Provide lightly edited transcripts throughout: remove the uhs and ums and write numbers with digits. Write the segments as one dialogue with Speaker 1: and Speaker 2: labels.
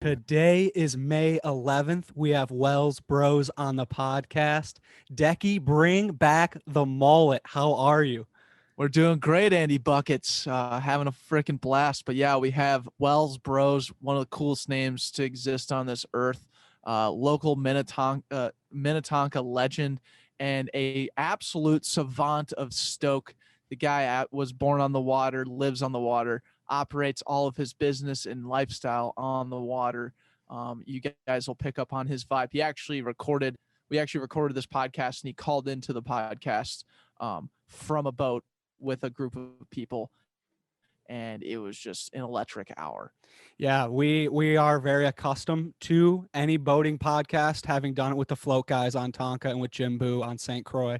Speaker 1: Today is May 11th. We have Wells Brose on the podcast. Decky, bring back the mullet. How are you?
Speaker 2: We're doing great, Andy Buckets. Having a freaking blast. But yeah, we have Wells Bros, one of the coolest names to exist on this earth. Local Minnetonka legend and a absolute savant of Stoke. The guy was born on the water, lives on the water, operates all of his business and lifestyle on the water. You guys will pick up on his vibe. We actually recorded this podcast and he called into the podcast from a boat with a group of people, and it was just an electric hour.
Speaker 1: Yeah, we are very accustomed to any boating podcast, having done it with the float guys on Tonka and with Jim Boo on St. Croix.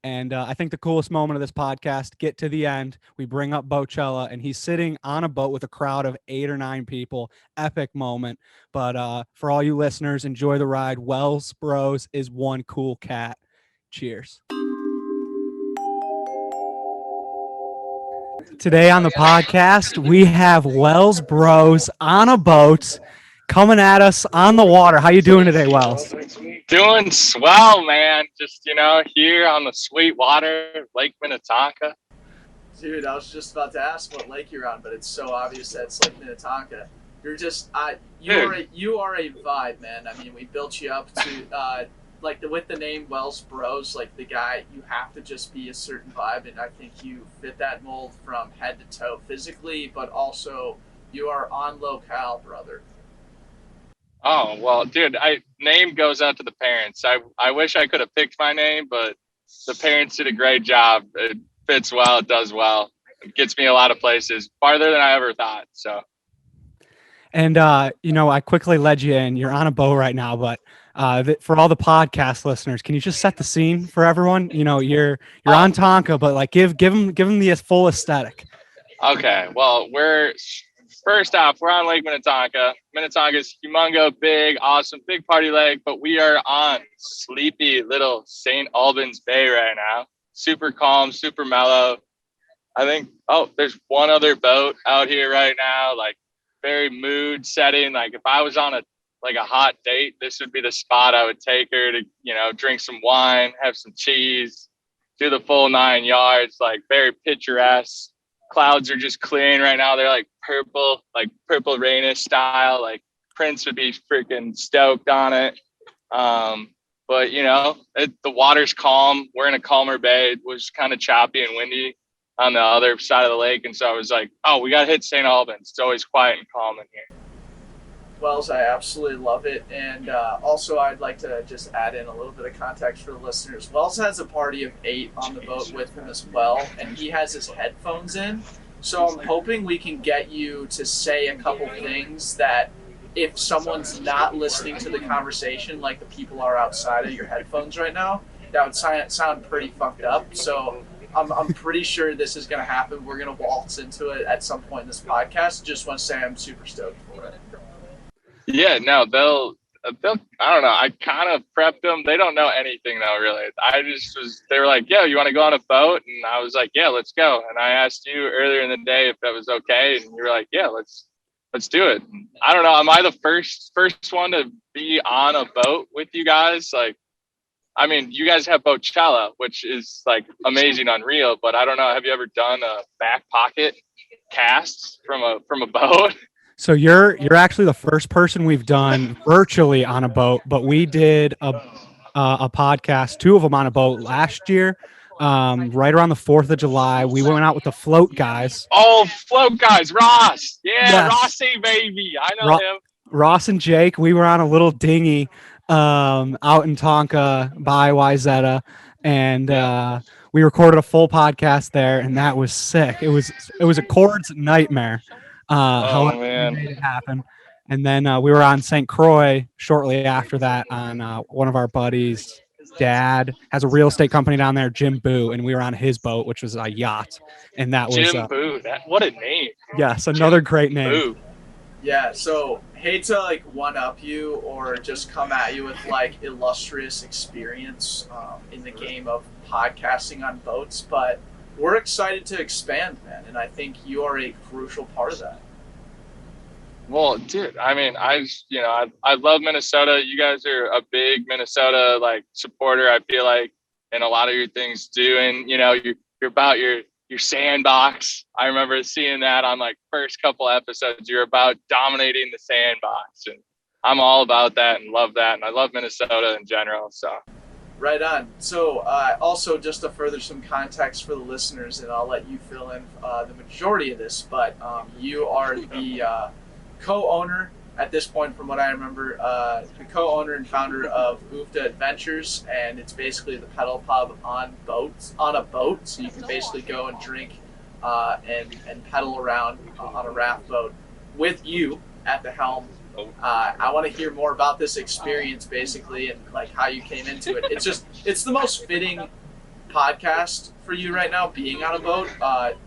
Speaker 1: And I think the coolest moment of this podcast, get to the end, we bring up Bocella, and he's sitting on a boat with a crowd of 8 or 9 people. Epic moment. But for all you listeners, enjoy the ride. Wells Bros is one cool cat. Cheers. Today on the podcast, we have Wells Bros on a boat coming at us on the water. How you doing today, Wells?
Speaker 3: Doing swell, man. Just, here on the sweet water, Lake Minnetonka.
Speaker 4: Dude, I was just about to ask what lake you're on, but it's so obvious that it's Lake Minnetonka. You're just, you are a vibe, man. I mean, we built you up to, with the name Wells Bros, like the guy, you have to just be a certain vibe, and I think you fit that mold from head to toe physically, but also you are on locale, brother.
Speaker 3: Oh, well, dude, name goes out to the parents. I wish I could have picked my name, but the parents did a great job. It fits well, it does well. It gets me a lot of places, farther than I ever thought, so.
Speaker 1: And, I quickly led you in. You're on a boat right now, but for all the podcast listeners, can you just set the scene for everyone? You're on Tonka, but give them the full aesthetic.
Speaker 3: Okay, well, first off, we're on Lake Minnetonka. Minnetonka's humongous, big, awesome, big party lake, but we are on sleepy little St. Albans Bay right now. Super calm, super mellow. I think, there's one other boat out here right now, very mood setting. Like if I was on a hot date, this would be the spot I would take her to, drink some wine, have some cheese, do the full 9 yards, very picturesque. Clouds are just clearing right now. They're purple rainish style. Prince would be freaking stoked on it. But the water's calm. We're in a calmer bay. It was kind of choppy and windy on the other side of the lake. And so I was like, we got to hit St. Albans. It's always quiet and calm in here.
Speaker 4: Wells, I absolutely love it. And also, I'd like to just add in a little bit of context for the listeners. Wells has a party of 8 on the boat with him as well, and he has his headphones in. So I'm hoping we can get you to say a couple things that if someone's not listening to the conversation like the people are outside of your headphones right now, that would sound pretty fucked up. So I'm pretty sure this is going to happen. We're going to waltz into it at some point in this podcast. Just want to say I'm super stoked for it.
Speaker 3: Yeah, no, they'll I don't know. I kind of prepped them. They don't know anything though, really. They were like, yo, you want to go on a boat? And I was like, yeah, let's go. And I asked you earlier in the day if that was okay. And you were like, yeah, let's do it. I don't know. Am I the first one to be on a boat with you guys? You guys have Bocella, which is amazing, unreal, but I don't know. Have you ever done a Backpocket cast from a boat?
Speaker 1: So you're actually the first person we've done virtually on a boat, but we did a podcast, 2 of them on a boat last year, right around the 4th of July. We went out with the float guys.
Speaker 3: Oh, float guys, Ross. Yeah,
Speaker 1: yes.
Speaker 3: Rossi, baby. I know him.
Speaker 1: Ross and Jake, we were on a little dinghy out in Tonka by Wyzetta, and we recorded a full podcast there, and that was sick. It was a chords nightmare. However,
Speaker 3: man,
Speaker 1: we made it happen. And then we were on St. Croix shortly after that on one of our buddies' dad has a real estate company down there, Jim Boo, and we were on his boat, which was a yacht. And that was
Speaker 3: Jim Boo. What a name!
Speaker 1: Yes, another great name.
Speaker 3: Boo.
Speaker 4: Yeah. So hate to one up you or just come at you with illustrious experience in the game of podcasting on boats, but we're excited to expand, man, and I think you are a crucial part of that.
Speaker 3: Well, dude, I mean, I love Minnesota. You guys are a big Minnesota like supporter, I feel like, and a lot of your things do. And you're about your sandbox. I remember seeing that on like first couple episodes. You're about dominating the sandbox, and I'm all about that and love that. And I love Minnesota in general. So
Speaker 4: Right on. So, also just to further some context for the listeners, and I'll let you fill in the majority of this, but you are the co-owner at this point, from what I remember, the co-owner and founder of UffDa Adventures, and it's basically the pedal pub on a boat, so you can basically go and drink and pedal around on a raft boat with you at the helm. I want to hear more about this experience, basically, and like how you came into it. It's the most fitting podcast for you right now, being on a boat,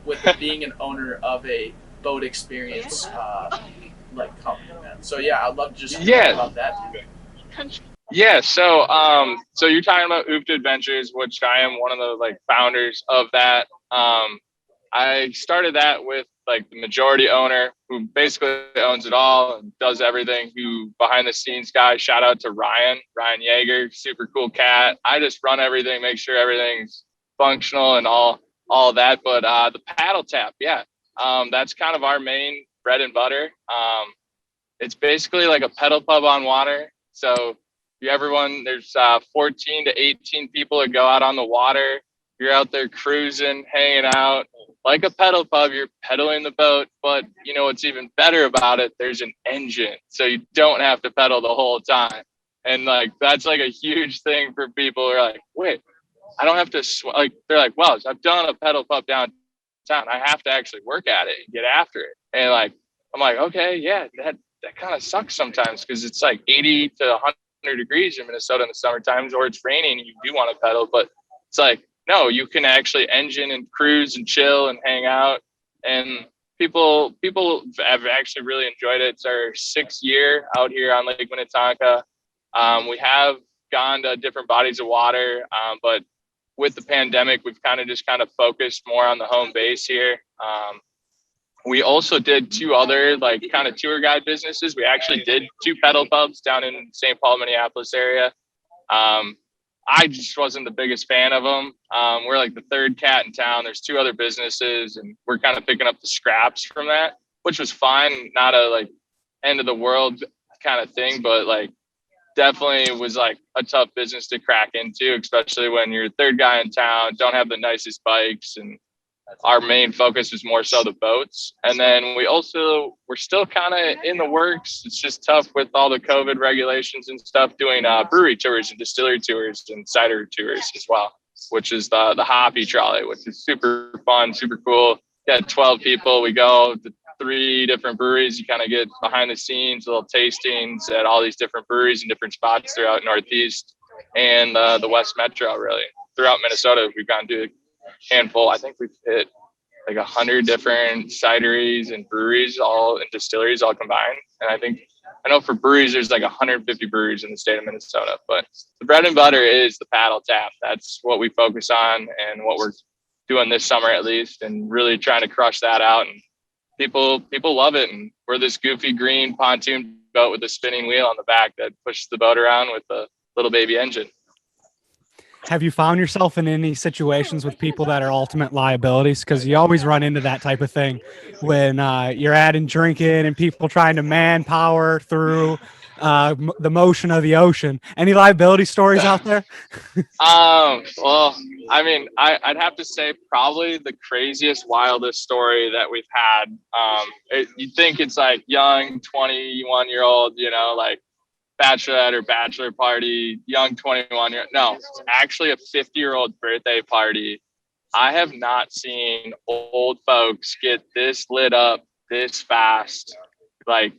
Speaker 4: with being an owner of a boat experience like company, man. So yeah, I'd love to just hear about that.
Speaker 3: Yeah, so you're talking about UffDa Adventures, which I am one of the like founders of that. I started that with like the majority owner who basically owns it all and does everything, who behind the scenes guy. Shout out to Ryan Yeager, super cool cat. I just run everything, make sure everything's functional and all that. But the paddle tap, yeah, that's kind of our main bread and butter. It's basically like a pedal pub on water. So there's 14 to 18 people that go out on the water. You're out there cruising, hanging out. Like a pedal pub, you're pedaling the boat, but what's even better about it, there's an engine. So you don't have to pedal the whole time. And like, that's like a huge thing for people who are like, wait, I don't have to, they're like, well, I've done a pedal pub downtown. I have to actually work at it and get after it. And like, I'm like, okay, yeah, that kind of sucks sometimes because it's like 80 to 100 degrees in Minnesota in the summertime, or it's raining and you do want to pedal, but it's like, no, you can actually engine and cruise and chill and hang out. And people have actually really enjoyed it. It's our 6th year out here on Lake Minnetonka. We have gone to different bodies of water, but with the pandemic, we've kind of focused more on the home base here. We also did 2 other like kind of tour guide businesses. We actually did 2 pedal pubs down in St. Paul, Minneapolis area. I just wasn't the biggest fan of them. We're like the 3rd cat in town. There's 2 other businesses, and we're kind of picking up the scraps from that, which was fine. Not a like end of the world kind of thing, but like definitely was like a tough business to crack into, especially when you're 3rd guy in town, don't have the nicest bikes, and our main focus is more so the boats. And then we're still kind of in the works. It's just tough with all the COVID regulations and stuff, doing brewery tours and distillery tours and cider tours as well, which is the hoppy trolley, which is super fun, super cool. Got 12 people. We go to 3 different breweries. You kind of get behind the scenes, little tastings at all these different breweries and different spots throughout Northeast and the West Metro, really. Throughout Minnesota, we've gone to handful. I think we've hit like 100 different cideries and breweries, all and distilleries, all combined. And I know for breweries, there's like 150 breweries in the state of Minnesota. But the bread and butter is the paddle tap. That's what we focus on and what we're doing this summer at least, and really trying to crush that out. And people love it. And we're this goofy green pontoon boat with a spinning wheel on the back that pushes the boat around with a little baby engine.
Speaker 1: Have you found yourself in any situations with people that are ultimate liabilities? Because you always run into that type of thing when you're adding drinking and people trying to manpower through the motion of the ocean. Any liability stories out there?
Speaker 3: Well, I mean, I'd have to say probably the craziest, wildest story that we've had. You'd think it's like young 21-year-old, like bachelorette or bachelor party, young 21-year. No, it's actually a 50-year-old birthday party. I have not seen old folks get this lit up this fast, like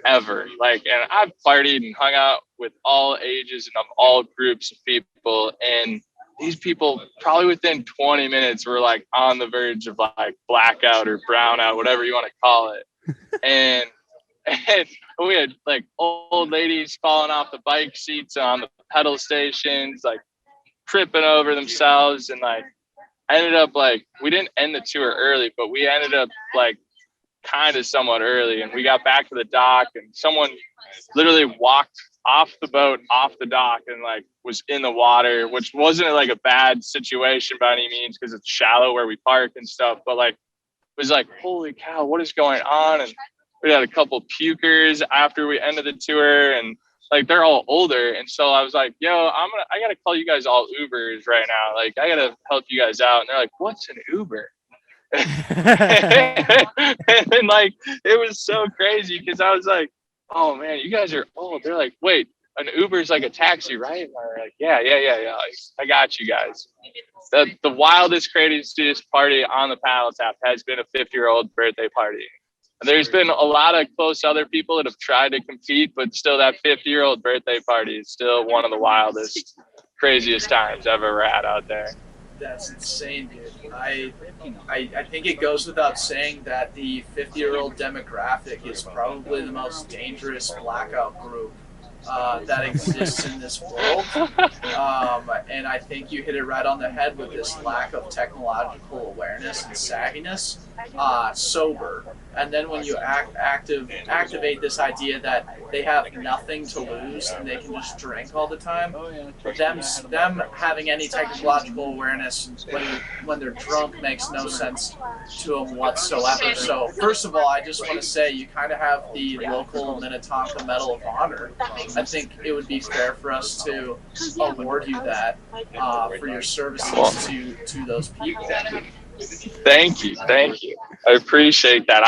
Speaker 3: ever. Like, and I've partied and hung out with all ages and of all groups of people, and these people probably within 20 minutes were like on the verge of like blackout or brownout, whatever you want to call it. And we had like old ladies falling off the bike seats on the pedal stations, like tripping over themselves. And like, I ended up like, we didn't end the tour early, but we ended up like kind of somewhat early, and we got back to the dock, and someone literally walked off the boat, off the dock, and like was in the water, which wasn't like a bad situation by any means because it's shallow where we park and stuff, but like it was like, holy cow, what is going on? And we had a couple pukers after we ended the tour, and like they're all older, and so I was like, yo, I gotta call you guys all Ubers right now, like I gotta help you guys out. And they're like, what's an Uber? And then like it was so crazy because I was like, oh man, you guys are old. They're like, wait, an Uber is like a taxi, right? And we're like, yeah, I got you guys. The wildest, craziest party on the paddle tap has been a 50-year-old birthday party. And there's been a lot of close other people that have tried to compete, but still that 50-year-old birthday party is still one of the wildest, craziest times I've ever had out there.
Speaker 4: That's insane, dude. I think it goes without saying that the 50-year-old demographic is probably the most dangerous blackout group that exists in this world. And I think you hit it right on the head with this lack of technological awareness and savviness. Sober. And then when you activate this idea that they have nothing to lose and they can just drink all the time, them having any technological awareness when they're drunk makes no sense to them whatsoever. So first of all, I just want to say you kind of have the local Minnetonka Medal of Honor. I think it would be fair for us to award you that for your services to those people.
Speaker 3: Thank you. I appreciate that.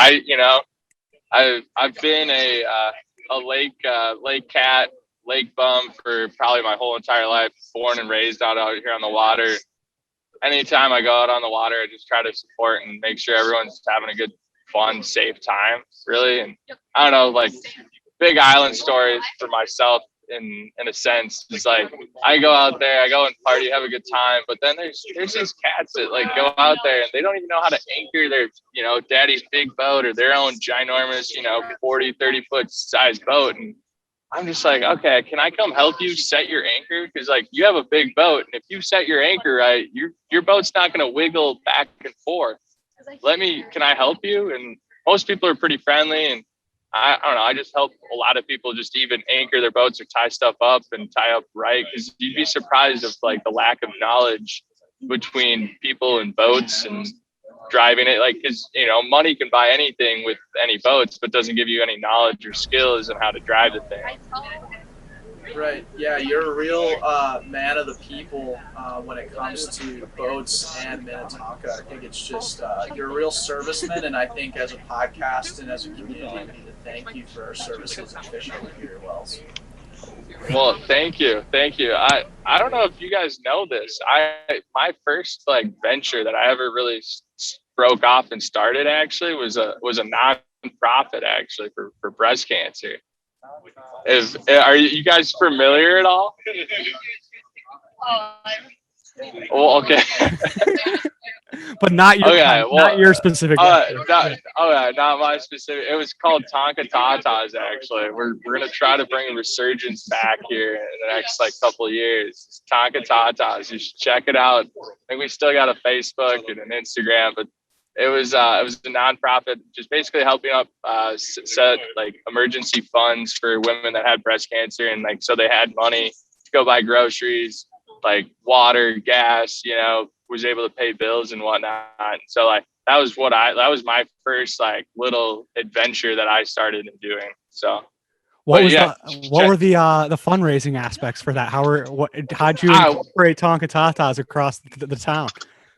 Speaker 3: I've been a lake cat, lake bum for probably my whole entire life. Born and raised out here on the water. Anytime I go out on the water, I just try to support and make sure everyone's having a good, fun, safe time. Really, and I don't know, like big island stories for myself. In a sense, it's like I go out there, I go and party, have a good time, but then there's these cats that like go out there and they don't even know how to anchor their daddy's big boat or their own ginormous 40-30 foot size boat. And I'm just like, okay, can I come help you set your anchor? Because like you have a big boat, and if you set your anchor right, your boat's not going to wiggle back and forth. Can I help you? And most people are pretty friendly, and I don't know. I just help a lot of people just even anchor their boats or tie stuff up and tie up right. Because you'd be surprised of like the lack of knowledge between people and boats and driving it. Like, because money can buy anything with any boats, but doesn't give you any knowledge or skills on how to drive the thing.
Speaker 4: Right. Yeah, you're a real man of the people when it comes to boats and Minnetonka. I think it's just you're a real serviceman, and I think as a podcast and as a community, we need to thank you for our services and fishing here, Wells.
Speaker 3: Well, thank you. I don't know if you guys know this. My first like venture that I ever really broke off and started actually was a non-profit actually for breast cancer. Are you guys familiar at all? Well, okay.
Speaker 1: But not your specific.
Speaker 3: Not my specific. It was called Tonka Tatas. Actually, we're gonna try to bring a resurgence back here in the next like couple of years. It's Tonka Tatas. You should check it out. I think we still got a Facebook and an Instagram, but it was a nonprofit, just basically helping up set like emergency funds for women that had breast cancer, and like so they had money to go buy groceries, like water, gas, was able to pay bills and whatnot. So like that was my first like little adventure that I started doing. So
Speaker 1: what were the fundraising aspects for that? How'd you incorporate Tonka Tatas across the town?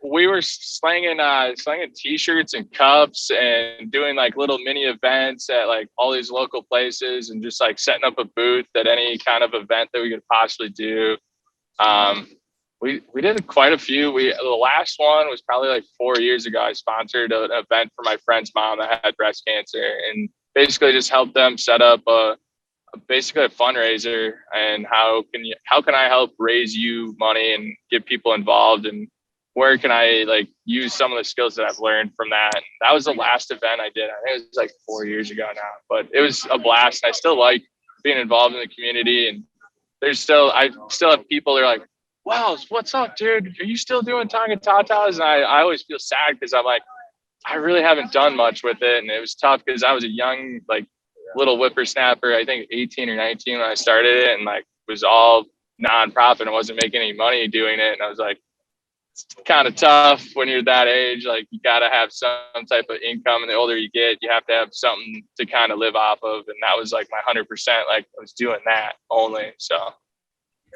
Speaker 3: We were slanging t-shirts and cups and doing like little mini events at like all these local places and just like setting up a booth at any kind of event that we could possibly do. We did quite a few. The last one was probably like 4 years ago. I sponsored an event for my friend's mom that had breast cancer, and basically just helped them set up basically a fundraiser. And how can I help raise you money and get people involved, and where can I like use some of the skills that I've learned from that? And that was the last event I did. I think it was like 4 years ago now, but it was a blast. I still like being involved in the community, and I still have people that are like, wow, what's up, dude? Are you still doing Tonka Tatas? And I always feel sad because I'm like, I really haven't done much with it, and it was tough because I was a young, like, little whippersnapper. I think 18 or 19 when I started it, and like was all nonprofit and wasn't making any money doing it. And I was like, it's kind of tough when you're that age. Like, you got to have some type of income, and the older you get, you have to have something to kind of live off of. And that was like my 100%. Like, I was doing that only. So.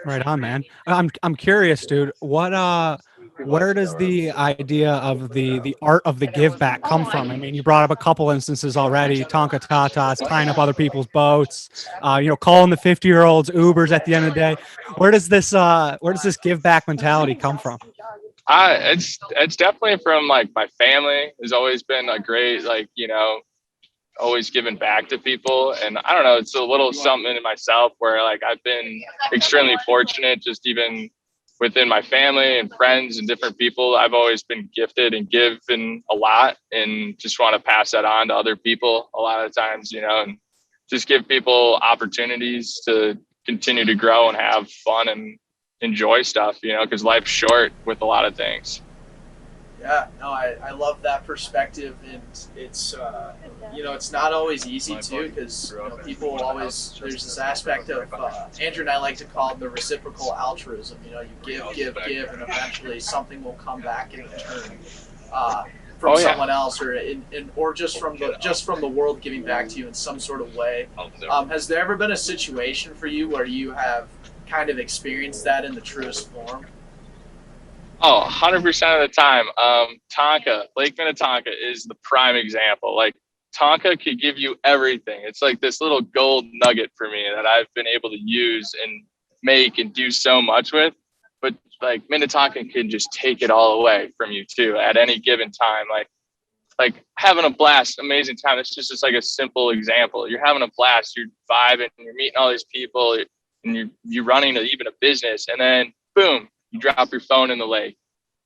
Speaker 1: Right on, man. I'm curious, dude. Where does the idea of the art of the give back come from? I mean, you brought up a couple instances already: Tonka Tatas, tying up other people's boats, calling the 50-year-olds Ubers at the end of the day. Where does this give back mentality come from?
Speaker 3: It's definitely from like my family. Has always been a great, like, always giving back to people. And I don't know, it's a little something in myself where like I've been extremely fortunate, just even within my family and friends and different people. I've always been gifted and given a lot, and just want to pass that on to other people a lot of times, and just give people opportunities to continue to grow and have fun and enjoy stuff, because life's short with a lot of things.
Speaker 4: Yeah, no, I love that perspective, and it's it's not always easy too, because people always, there's this aspect of Andrew and I like to call it the reciprocal altruism. You give, and eventually something will come back in return from someone else, or just from the world giving back to you in some sort of way. Has there ever been a situation for you where you have kind of experienced that in the truest form?
Speaker 3: Oh, 100% of the time. Tonka, Lake Minnetonka is the prime example. Like, Tonka could give you everything. It's like this little gold nugget for me that I've been able to use and make and do so much with. But like, Minnetonka can just take it all away from you too at any given time. Like having a blast, amazing time. It's just like a simple example. You're having a blast, you're vibing, you're meeting all these people, and you're running even a business, and then boom, you drop your phone in the lake.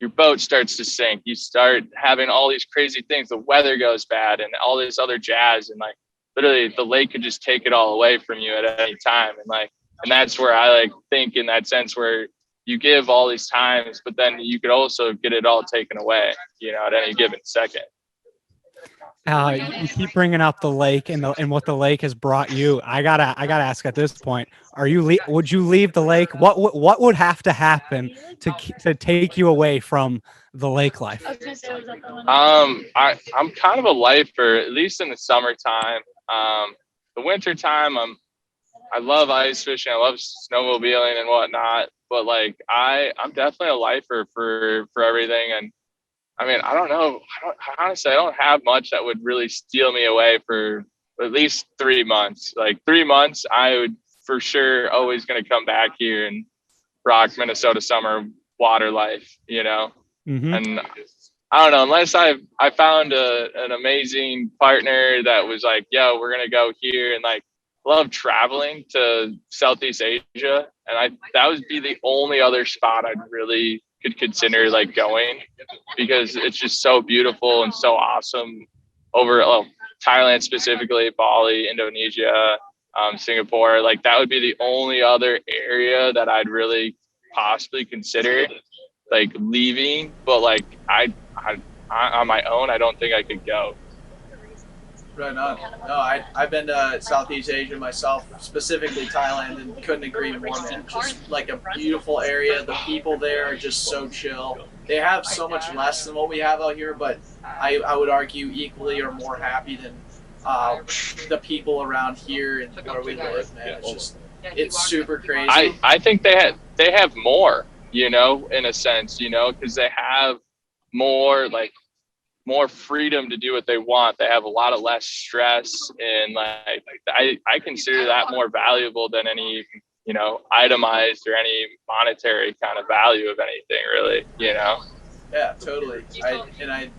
Speaker 3: Your boat starts to sink. You start having all these crazy things. The weather goes bad and all this other jazz. And like, literally the lake could just take it all away from you at any time. And that's where I like think in that sense where you give all these times, but then you could also get it all taken away, at any given second.
Speaker 1: You keep bringing up the lake and what the lake has brought you. I gotta ask at this point: would you leave the lake? What would have to happen to take you away from the lake life?
Speaker 3: I'm kind of a lifer, at least in the summertime. The wintertime, I love ice fishing, I love snowmobiling and whatnot. But like, I'm definitely a lifer for everything. And I mean, I don't know. Honestly, I don't have much that would really steal me away for at least 3 months. Like 3 months, I would for sure always going to come back here and rock Minnesota summer water life,
Speaker 1: Mm-hmm.
Speaker 3: And I don't know, unless I found an amazing partner that was like, yo, we're going to go here, and like, love traveling to Southeast Asia. And that would be the only other spot I'd really could consider like going, because it's just so beautiful and so awesome over Thailand, specifically Bali, Indonesia, Singapore. Like, that would be the only other area that I'd really possibly consider like leaving. But like, I on my own, I don't think I could go.
Speaker 4: Right on. No, I've been to Southeast Asia myself, specifically Thailand, and couldn't agree more, man. Just like a beautiful area. The people there are just so chill. They have so much less than what we have out here, but I would argue equally or more happy than the people around here and where we live, man. It's super crazy.
Speaker 3: I think they have more, in a sense, because they have more freedom to do what they want. They have a lot of less stress, and like I consider that more valuable than any itemized or any monetary kind of value of anything, really.
Speaker 4: Yeah, totally.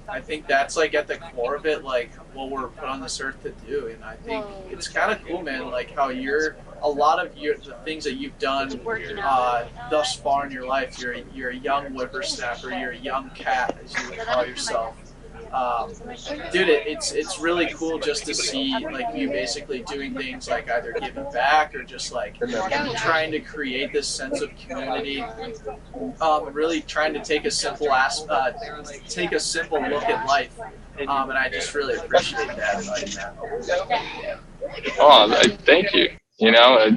Speaker 4: I think that's like at the core of it, like what we're put on this earth to do. And I think it's kind of cool, man, like how a lot of the things that you've done thus far in your life. You're a young whippersnapper, you're a young cat, as you would call yourself. Dude, it's really cool just to see like you basically doing things like either giving back or just like trying to create this sense of community. Really trying to take a simple look at life And I just really appreciate that about you.
Speaker 3: Oh, thank you. You know,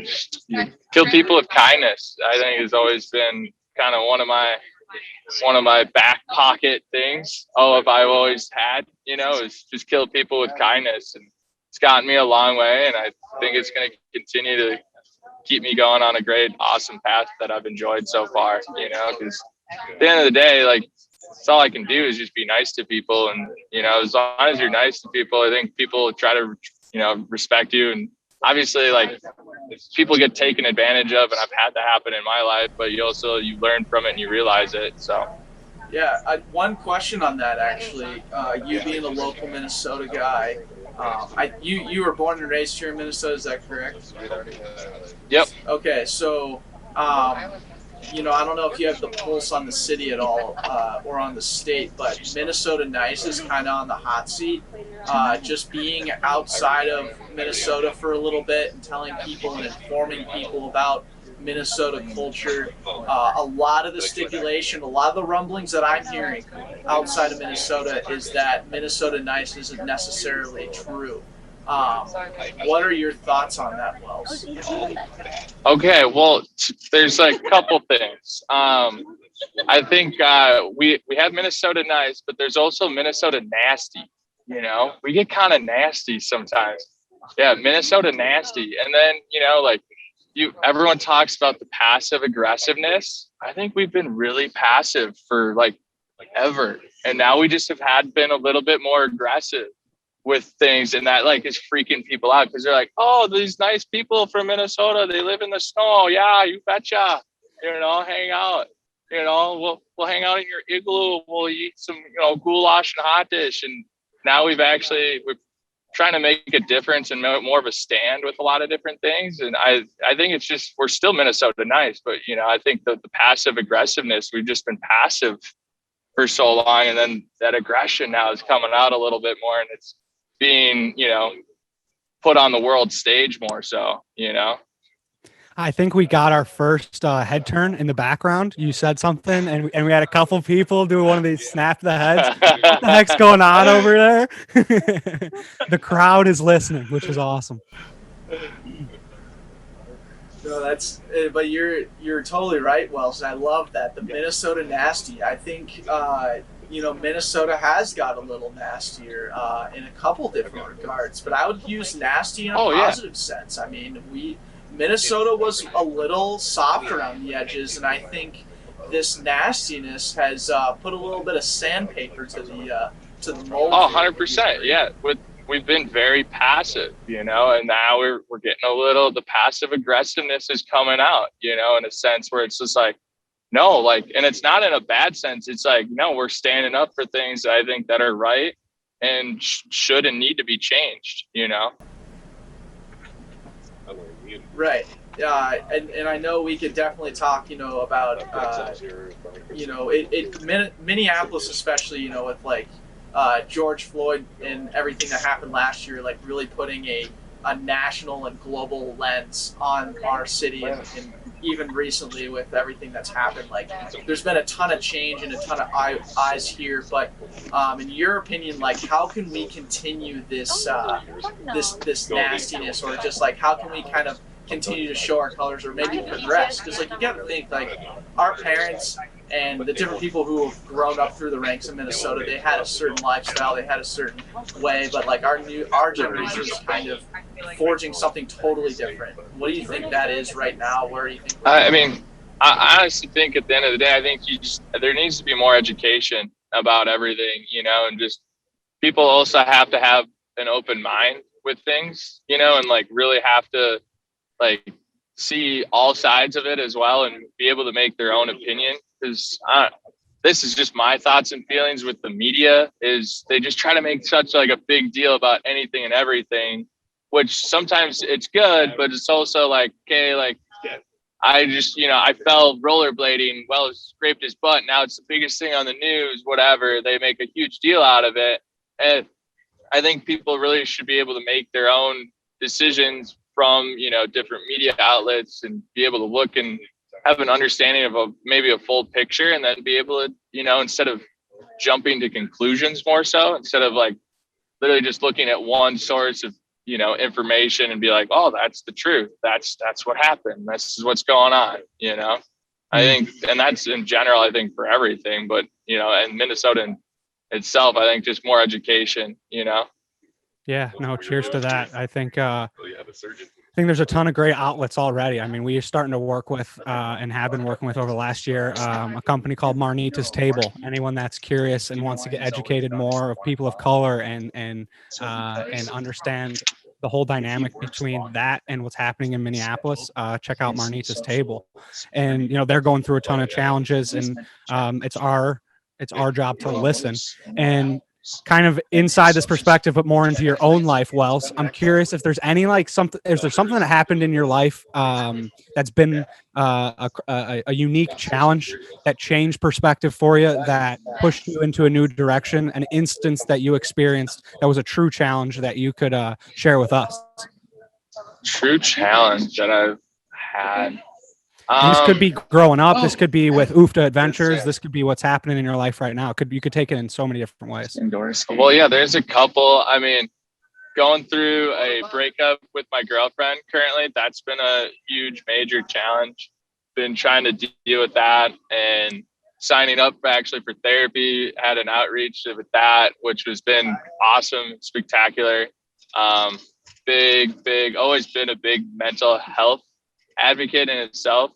Speaker 3: you kill people with kindness. I think has always been kind of one of my back pocket things. I've always had, you know, is just kill people with kindness, and it's gotten me a long way. And I think it's going to continue to keep me going on a great, awesome path that I've enjoyed so far. You know, because at the end of the day, like, that's all I can do is just be nice to people. And, you know, as long as you're nice to people, I think people try to, you know, respect you. And obviously, like, people get taken advantage of, and I've had that happen in my life, but you learn from it and you realize it. So
Speaker 4: yeah, one question on that, actually. You being a local Minnesota guy, you were born and raised here in Minnesota, is that correct?
Speaker 3: Yep.
Speaker 4: Okay, so you know, I don't know if you have the pulse on the city at all, or on the state, but Minnesota Nice is kind of on the hot seat. Just being outside of Minnesota for a little bit and telling people and informing people about Minnesota culture. A lot of the stipulation, a lot of the rumblings that I'm hearing outside of Minnesota is that Minnesota Nice isn't necessarily true. What are your thoughts on that, Wells?
Speaker 3: Okay, well, there's like a couple things. I think we have Minnesota Nice, but there's also Minnesota Nasty. You know, we get kind of nasty sometimes. Yeah, Minnesota Nasty, and then, you know, like, everyone talks about the passive aggressiveness. I think we've been really passive for like ever, and now we just have been a little bit more aggressive with things, and that like is freaking people out because they're like, oh, these nice people from Minnesota, they live in the snow. Yeah, you betcha. You know, hang out. You know, we'll hang out in your igloo. We'll eat some, you know, goulash and hot dish. And now we're trying to make a difference and more of a stand with a lot of different things. And I think it's just, we're still Minnesota Nice, but, you know, I think the passive aggressiveness, we've just been passive for so long. And then that aggression now is coming out a little bit more, and it's being, you know, put on the world stage more so, you know.
Speaker 1: I think we got our first head turn in the background. You said something, and we had a couple people do one of these snap the heads. What the heck's going on over there? The crowd is listening, which is awesome.
Speaker 4: No, but you're totally right, Wells. I love that. The Minnesota Nasty. I think, you know, Minnesota has got a little nastier in a couple different regards, but I would use nasty in a positive sense. I mean, Minnesota was a little soft around the edges, and I think this nastiness has put a little bit of sandpaper to the mold.
Speaker 3: Oh, 100%. Yeah. We've been very passive, you know, and now we're getting the passive aggressiveness is coming out, you know, in a sense where it's just like, no, like, and it's not in a bad sense. It's like, no, we're standing up for things that I think that are right and should and need to be changed, you know?
Speaker 4: Right. And I know we could definitely talk, you know, about, you know, Minneapolis, especially, you know, with like George Floyd and everything that happened last year, like really putting a national and global lens on our city, and even recently with everything that's happened, like there's been a ton of change and a ton of eyes here. But in your opinion, like how can we continue this this nastiness, or just like how can we kind of continue to show our colors, or maybe progress? Because like you got to think, like our parents and the different people who have grown up through the ranks in Minnesota, they had a certain lifestyle, they had a certain way, but like our generation is kind of forging something totally different. What do you think that is right now? Where do you think?
Speaker 3: I mean, I honestly think at the end of the day, I think there needs to be more education about everything, you know, and just people also have to have an open mind with things, you know, and like really have to like see all sides of it as well and be able to make their own opinion. Because this is just my thoughts and feelings with the media, is they just try to make such like a big deal about anything and everything, which sometimes it's good, but it's also like, okay, like I just, you know, I fell rollerblading, well, scraped his butt, now it's the biggest thing on the news, whatever. They make a huge deal out of it. And I think people really should be able to make their own decisions from, you know, different media outlets and be able to look and have an understanding of maybe a full picture, and then be able to, you know, instead of jumping to conclusions more so, instead of like literally just looking at one source of, you know, information and be like, oh, that's the truth. That's what happened. This is what's going on, you know? I think, and that's in general, I think for everything, but, you know, and Minnesota in itself, I think just more education, you know?
Speaker 1: Yeah, no, cheers to that. I think there's a ton of great outlets already. I mean, we are starting to work with and have been working with over the last year a company called Marnita's Table. Anyone that's curious and wants to get educated more of people of color and understand the whole dynamic between that and what's happening in Minneapolis, check out Marnita's Table. And you know, they're going through a ton of challenges, and it's our job to listen. And kind of inside this perspective, but more into your own life, Wells, I'm curious if there's any like something, is there something that happened in your life that's been a unique challenge that changed perspective for you, that pushed you into a new direction, an instance that you experienced that was a true challenge that you could share with us?
Speaker 3: True challenge that I've had.
Speaker 1: And this could be growing up. This could be with UffDa Adventures. This could be what's happening in your life right now. You could take it in so many different ways.
Speaker 3: Well, yeah, there's a couple. I mean, going through a breakup with my girlfriend currently, that's been a huge, major challenge. Been trying to deal with that, and signing up actually for therapy, had an outreach with that, which has been awesome, spectacular. Big, always been a big mental health advocate in itself.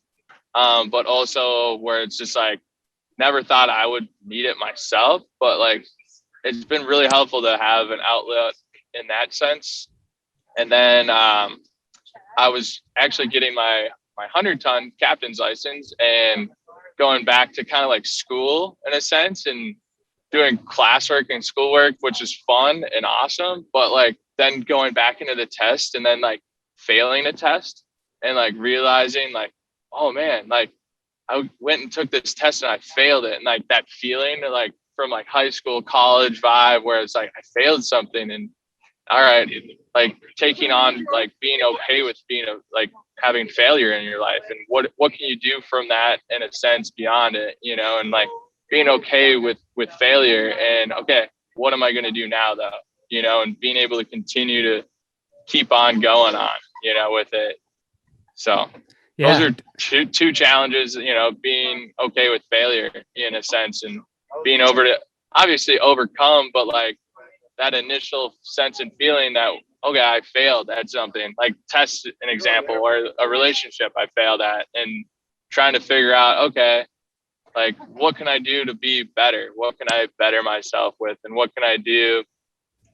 Speaker 3: But also where it's just like, never thought I would need it myself, but like, it's been really helpful to have an outlet in that sense. And then I was actually getting my 100-ton captain's license and going back to kind of like school in a sense, and doing classwork and schoolwork, which is fun and awesome. But like then going back into the test and then like failing a test and like realizing like, oh man, like I went and took this test and I failed it. And like that feeling like from like high school, college vibe where it's like I failed something, and all right, like taking on like being okay with being like having failure in your life, and what can you do from that in a sense beyond it, you know, and like being okay with failure, and okay, what am I going to do now though, you know, and being able to continue to keep on going on, you know, with it. So yeah. Those are two challenges, you know, being okay with failure in a sense, and being obviously overcome, but like that initial sense and feeling that, okay, I failed at something, like test an example, or a relationship I failed at, and trying to figure out, okay, like what can I do to be better? What can I better myself with? And what can I do?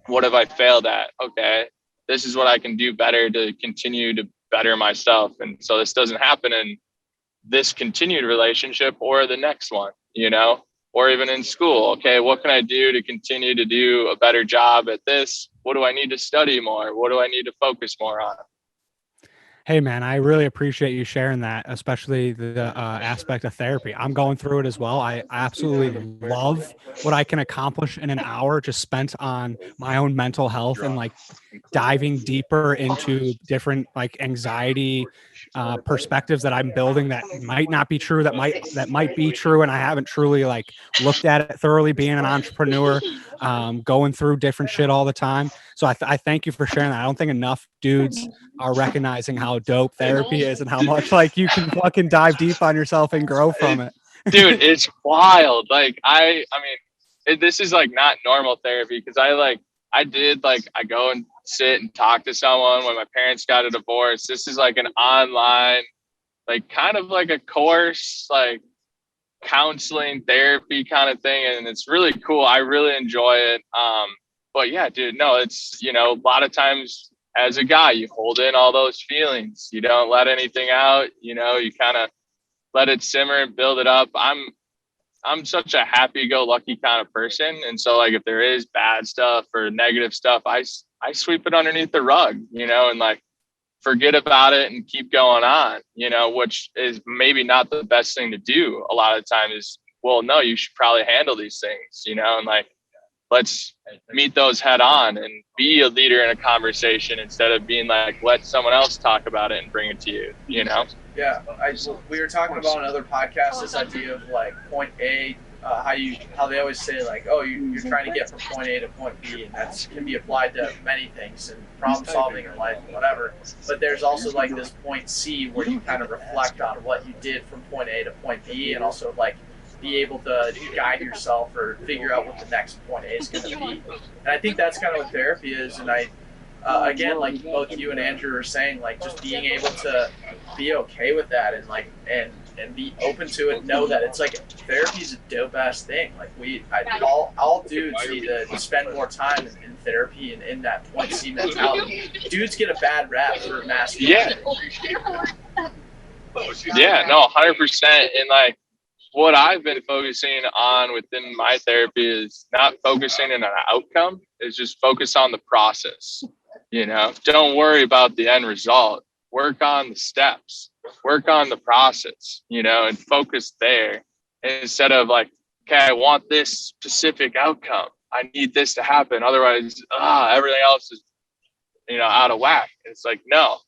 Speaker 3: What have I failed at? Okay, this is what I can do better to continue to better myself. And so this doesn't happen in this continued relationship or the next one, you know, or even in school. Okay, what can I do to continue to do a better job at this? What do I need to study more? What do I need to focus more on?
Speaker 1: Hey man, I really appreciate you sharing that, especially the aspect of therapy. I'm going through it as well. I absolutely love what I can accomplish in an hour just spent on my own mental health, and like diving deeper into different like anxiety perspectives that I'm building that might not be true, that might be true, and I haven't truly like looked at it thoroughly, being an entrepreneur, going through different shit all the time. So I thank you for sharing that. I don't think enough dudes are recognizing how dope therapy is and how much like you can fucking dive deep on yourself and grow from it.
Speaker 3: Dude, it's wild. Like I mean, this is like not normal therapy, because I go and sit and talk to someone when my parents got a divorce. This is like an online, like kind of like a course, like counseling therapy kind of thing. And it's really cool. I really enjoy it. But yeah, dude, no, it's, you know, a lot of times as a guy, you hold in all those feelings. You don't let anything out, you know, you kind of let it simmer and build it up. I'm such a happy-go-lucky kind of person. And so like if there is bad stuff or negative stuff, I sweep it underneath the rug, you know, and like forget about it and keep going on, you know, which is maybe not the best thing to do a lot of the time. Is, well, no, you should probably handle these things, you know, and like, let's meet those head on and be a leader in a conversation instead of being like, let someone else talk about it and bring it to you, you know?
Speaker 4: Yeah, we were talking about on other podcasts, this idea of like point A how they always say like, oh, you're trying to get from point A to point B, and that can be applied to many things and problem solving in life and whatever. But there's also like this point C where you kind of reflect on what you did from point A to point B, and also like be able to guide yourself or figure out what the next point A is going to be. And I think that's kind of what therapy is. And again, like both you and Andrew are saying, like just being able to be okay with that and like and be open to it, know that it's like therapy is a dope ass thing. Like all dudes need to spend more time in therapy and in that point C mentality. Dudes get a bad rap for masculinity.
Speaker 3: Yeah, no, 100%. And like what I've been focusing on within my therapy is not focusing on an outcome, is just focus on the process. You know, don't worry about the end result. Work on the steps, work on the process, you know, and focus there instead of like, okay, I want this specific outcome. I need this to happen. Otherwise, everything else is, you know, out of whack. It's like, no,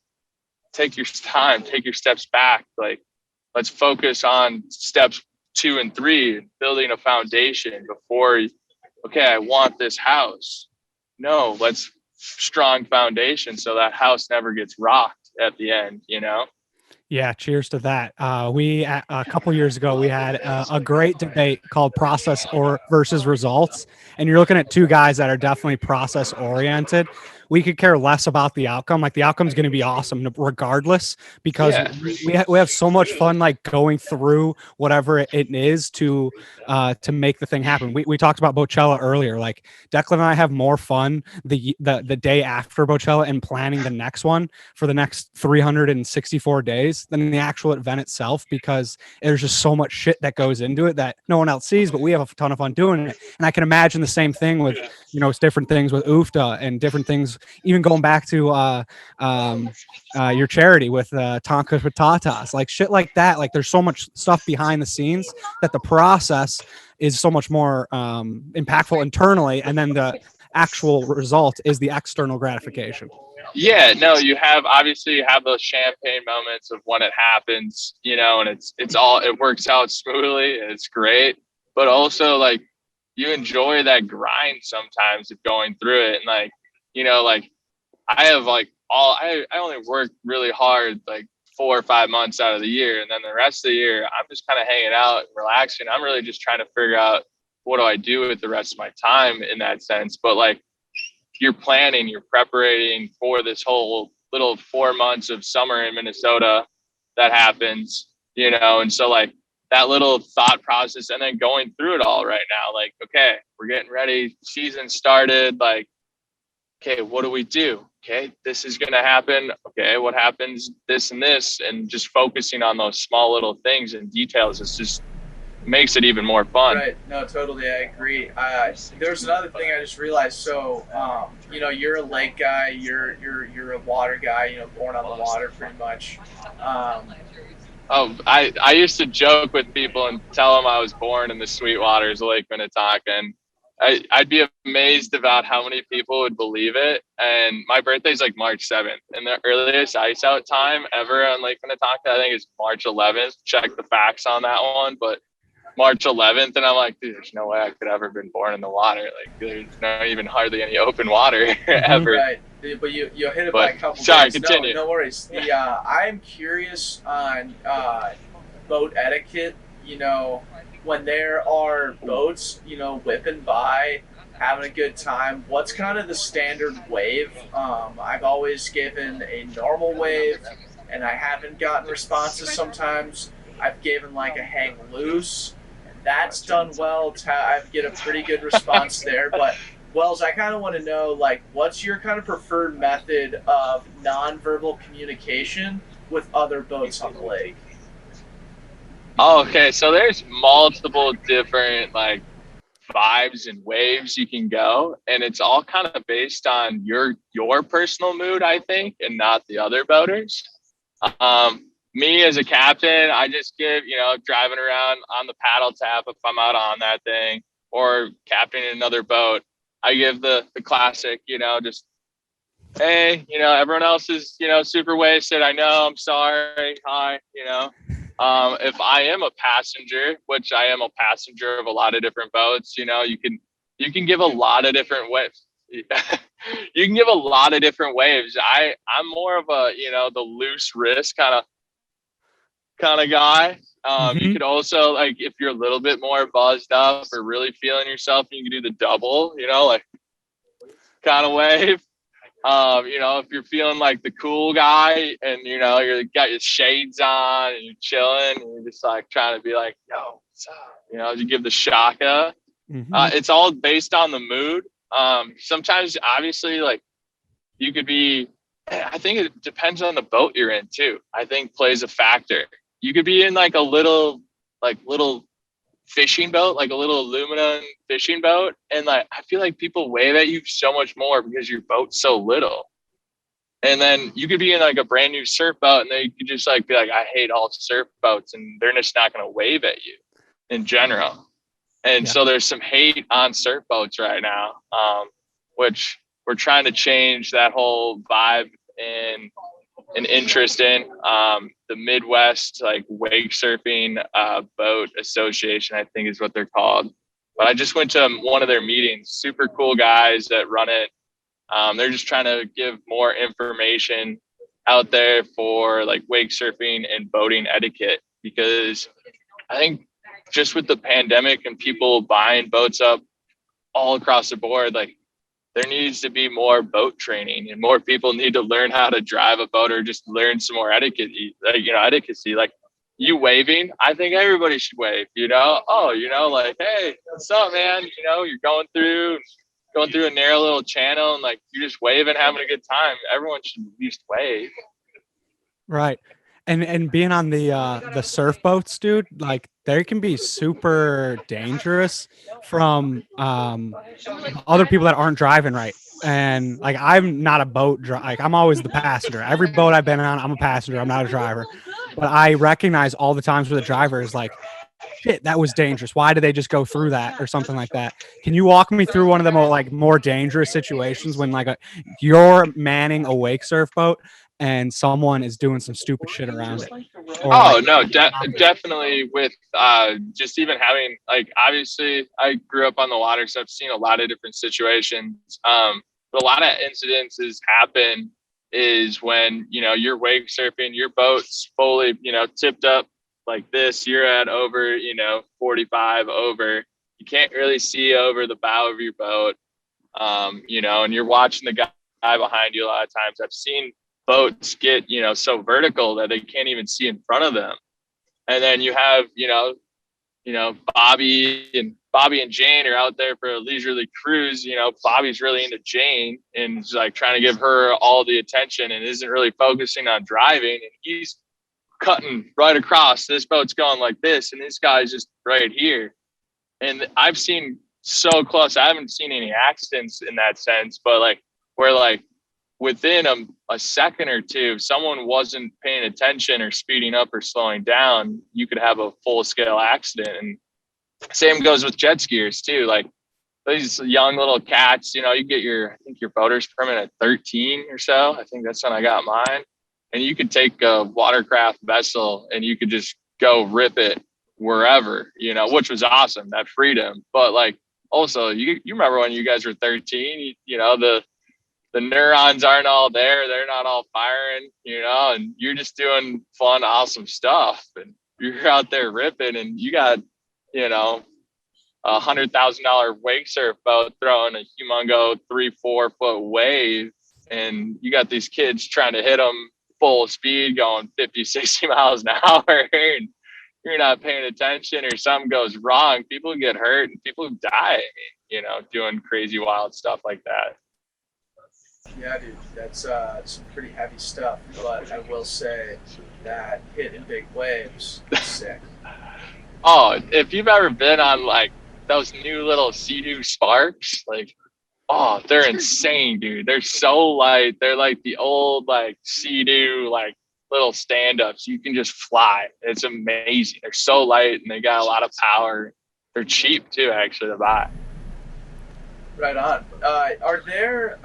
Speaker 3: take your time, take your steps back. Like, let's focus on steps 2 and 3, building a foundation before, okay, I want this house. No, let's strong foundation so that house never gets rocked at the end, you know?
Speaker 1: Yeah, cheers to that. A couple years ago, we had a great debate called process or versus results. And you're looking at two guys that are definitely process oriented. We could care less about the outcome. Like the outcome is going to be awesome regardless, because we have so much fun, like going through whatever it is to make the thing happen. We talked about Bochella earlier. Like Declan and I have more fun the day after Bochella and planning the next one for the next 364 days than the actual event itself, because there's just so much shit that goes into it that no one else sees, but we have a ton of fun doing it. And I can imagine the same thing with, you know, it's different things with UffDa and different things, even going back to your charity with Tonka Tatas, like shit like that. Like there's so much stuff behind the scenes that the process is so much more impactful internally, and then the actual result is the external gratification.
Speaker 3: Yeah, no, you have those champagne moments of when it happens, you know, and it works out smoothly and it's great, but also like you enjoy that grind sometimes of going through it. And like, you know, like I have like I only work really hard like 4 or 5 months out of the year, and then the rest of the year I'm just kind of hanging out and relaxing. I'm really just trying to figure out what do I do with the rest of my time in that sense. But like you're planning, you're preparing for this whole little 4 months of summer in Minnesota that happens, you know, and so like that little thought process and then going through it all right now, like, okay, we're getting ready, season started, like, okay, what do we do? Okay, this is going to happen. Okay, what happens, this and this, and just focusing on those small little things and details is just makes it even more fun.
Speaker 4: Right. No, totally. I agree. There's another thing I just realized. So, you know, you're a lake guy. You're a water guy. You know, born on the water, pretty much.
Speaker 3: I used to joke with people and tell them I was born in the sweet waters of Lake Minnetonka, and I'd be amazed about how many people would believe it. And my birthday's like March 7th, and the earliest ice out time ever on Lake Minnetonka, I think, is March 11th. Check the facts on that one, but March 11th, and I'm like, dude, there's no way I could ever been born in the water. Like, there's not even hardly any open water ever.
Speaker 4: Right, but you hit it by a couple.
Speaker 3: Sorry,
Speaker 4: days.
Speaker 3: continue.
Speaker 4: No worries. I'm curious on boat etiquette. You know, when there are boats, you know, whipping by, having a good time, what's kind of the standard wave? I've always given a normal wave, and I haven't gotten responses sometimes. I've given like a hang loose. That's done well. I get a pretty good response there. But Wells, I kind of want to know, like, what's your kind of preferred method of nonverbal communication with other boats on the lake?
Speaker 3: Oh, okay, so there's multiple different like vibes and waves you can go, and it's all kind of based on your personal mood, I think, and not the other boaters. Me as a captain, I just give, you know, driving around on the paddle tap if I'm out on that thing, or captaining another boat, I give the classic, you know, just, hey, you know, everyone else is, you know, super wasted. I know, I'm sorry. Hi, you know, If I am a passenger, which I am a passenger of a lot of different boats, you know, you can give a lot of different waves. You can give a lot of different waves. I'm more of a, you know, the loose wrist kind of guy. You could also, like, if you're a little bit more buzzed up or really feeling yourself, you can do the double, you know, like kind of wave. You know, if you're feeling like the cool guy and, you know, you got your shades on and you're chilling and you're just like trying to be like, yo, what's up? You know, you give the shaka. It's all based on the mood. Sometimes obviously, like, you could be, I think it depends on the boat you're in too. I think plays a factor. You could be in like a little fishing boat, like a little aluminum fishing boat, and like I feel like people wave at you so much more because your boat's so little. And then you could be in like a brand new surf boat and they could just like be like, I hate all surf boats, and they're just not going to wave at you in general. And so there's some hate on surf boats right now, which we're trying to change that whole vibe and interest in. The Midwest, like, wake surfing boat association, I think is what they're called. But I just went to one of their meetings. Super cool guys that run it. They're just trying to give more information out there for like wake surfing and boating etiquette, because I think just with the pandemic and people buying boats up all across the board, like, there needs to be more boat training and more people need to learn how to drive a boat or just learn some more etiquette, you know, etiquette. Like, you waving, I think everybody should wave, you know? Oh, you know, like, hey, what's up, man? You know, you're going through a narrow little channel and like you're just waving, having a good time. Everyone should at least wave.
Speaker 1: Right. And being on the surf boats, dude, like, they can be super dangerous from other people that aren't driving right. And like, I'm not a like, I'm always the passenger. Every boat I've been on, I'm a passenger. I'm not a driver. But I recognize all the times where the driver is like, shit, that was dangerous. Why did they just go through that or something like that? Can you walk me through one of the more dangerous situations when like you're manning a wake surf boat and someone is doing some stupid shit around it?
Speaker 3: Oh, no, definitely with just even having, like, obviously I grew up on the water, so I've seen a lot of different situations. But a lot of incidences happen is when, you know, you're wake surfing, your boat's fully, you know, tipped up like this, you're at over, you know, 45 over. You can't really see over the bow of your boat, you know, and you're watching the guy behind you a lot of times. I've seen boats get, you know, so vertical that they can't even see in front of them. And then you have, you know, Bobby and Jane are out there for a leisurely cruise. You know, Bobby's really into Jane and is like trying to give her all the attention and isn't really focusing on driving. And he's cutting right across. This boat's going like this, and this guy's just right here. And I've seen so close. I haven't seen any accidents in that sense, but like, where like within a second or two, if someone wasn't paying attention or speeding up or slowing down, you could have a full scale accident. And same goes with jet skiers too. Like, these young little cats, you know, you get I think your boater's permit at 13 or so. I think that's when I got mine. And you could take a watercraft vessel and you could just go rip it wherever, you know, which was awesome, that freedom. But like, also, you remember when you guys were 13, you know, the neurons aren't all there. They're not all firing, you know, and you're just doing fun, awesome stuff. And you're out there ripping and you got, you know, $100,000 wake surf boat throwing a humongo 3-4 foot wave. And you got these kids trying to hit them full speed going 50, 60 miles an hour. And you're not paying attention or something goes wrong. People get hurt and people die. I mean, you know, doing crazy wild stuff like that.
Speaker 4: Yeah, dude, that's some pretty heavy stuff. But I will say that hitting big waves is sick.
Speaker 3: Oh, if you've ever been on like those new little Sea-Doo Sparks, like, oh, they're insane, dude. They're so light. They're like the old like Sea-Doo like little stand-ups. You can just fly. It's amazing. They're so light and they got a lot of power. They're cheap too, actually, to buy.
Speaker 4: Right on. Are there,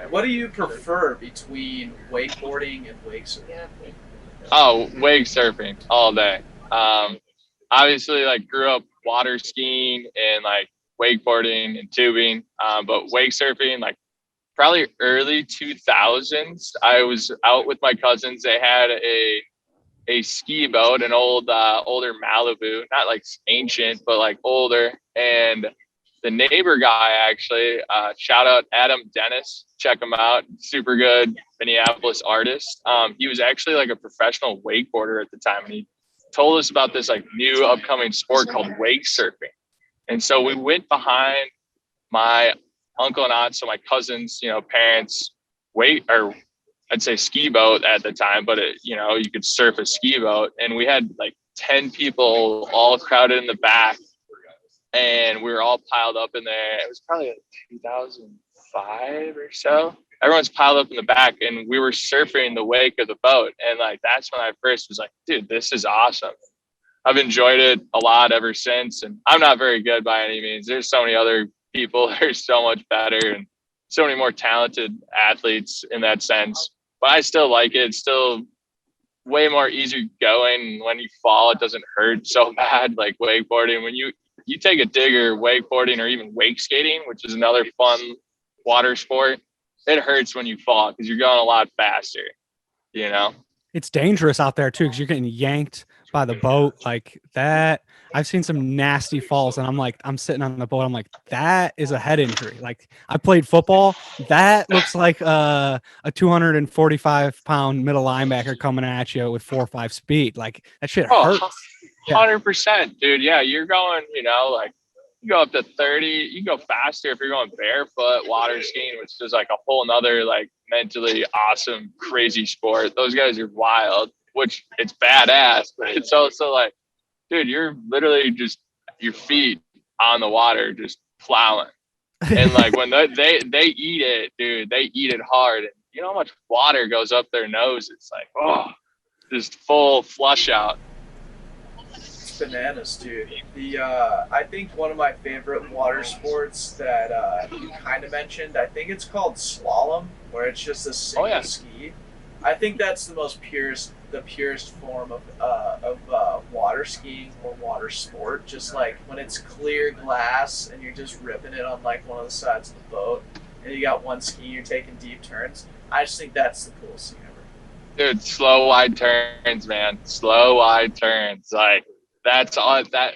Speaker 4: what do you prefer between wakeboarding and wake surfing?
Speaker 3: Oh, wake surfing all day. Obviously, like grew up water skiing and like wakeboarding and tubing, but wake surfing, like probably early 2000s. I was out with my cousins. They had a ski boat, an older Malibu, not like ancient, but like older. And the neighbor guy actually, shout out Adam Dennis, check him out, super good Minneapolis artist. He was actually like a professional wakeboarder at the time, and he told us about this like new upcoming sport called wake surfing. And so we went behind my uncle and aunt, so my cousins, parents, I'd say ski boat at the time, but you could surf a ski boat, and we had like 10 people all crowded in the back, and we were all piled up in there. It was probably like 2005 or so. Everyone's piled up in the back, and we were surfing the wake of the boat. And like, that's when I first was like, dude, this is awesome. I've enjoyed it a lot ever since. And I'm not very good by any means. There's so many other people that are so much better and so many more talented athletes in that sense. But I still like it. It's still way more easy going. When you fall, it doesn't hurt so bad like wakeboarding. When you take a digger, wakeboarding, or even wake skating, which is another fun water sport, it hurts when you fall because you're going a lot faster, you know?
Speaker 1: It's dangerous out there too, because you're getting yanked by the boat like that. I've seen some nasty falls, and I'm sitting on the boat. I'm like, that is a head injury. Like, I played football. That looks like a 245-pound middle linebacker coming at you with 4.5 speed. Like, that shit hurts.
Speaker 3: 100%, dude. Yeah, you're going, like, you go up to 30. You go faster if you're going barefoot water skiing, which is like a whole nother like mentally awesome, crazy sport. Those guys are wild, which it's badass, but it's also like, dude, you're literally just your feet on the water, just plowing. And like when they eat it, dude, they eat it hard. And you know how much water goes up their nose? It's like, oh, just full flush out.
Speaker 4: Bananas, dude. I think one of my favorite water sports that you kind of mentioned, I think it's called slalom, where it's just a single ski. I think that's the purest form of water skiing or water sport. Just like when it's clear glass and you're just ripping it on like one of the sides of the boat, and you got one ski, you're taking deep turns. I just think that's the coolest thing ever.
Speaker 3: Dude, slow wide turns, man. Slow wide turns, like. That's all that,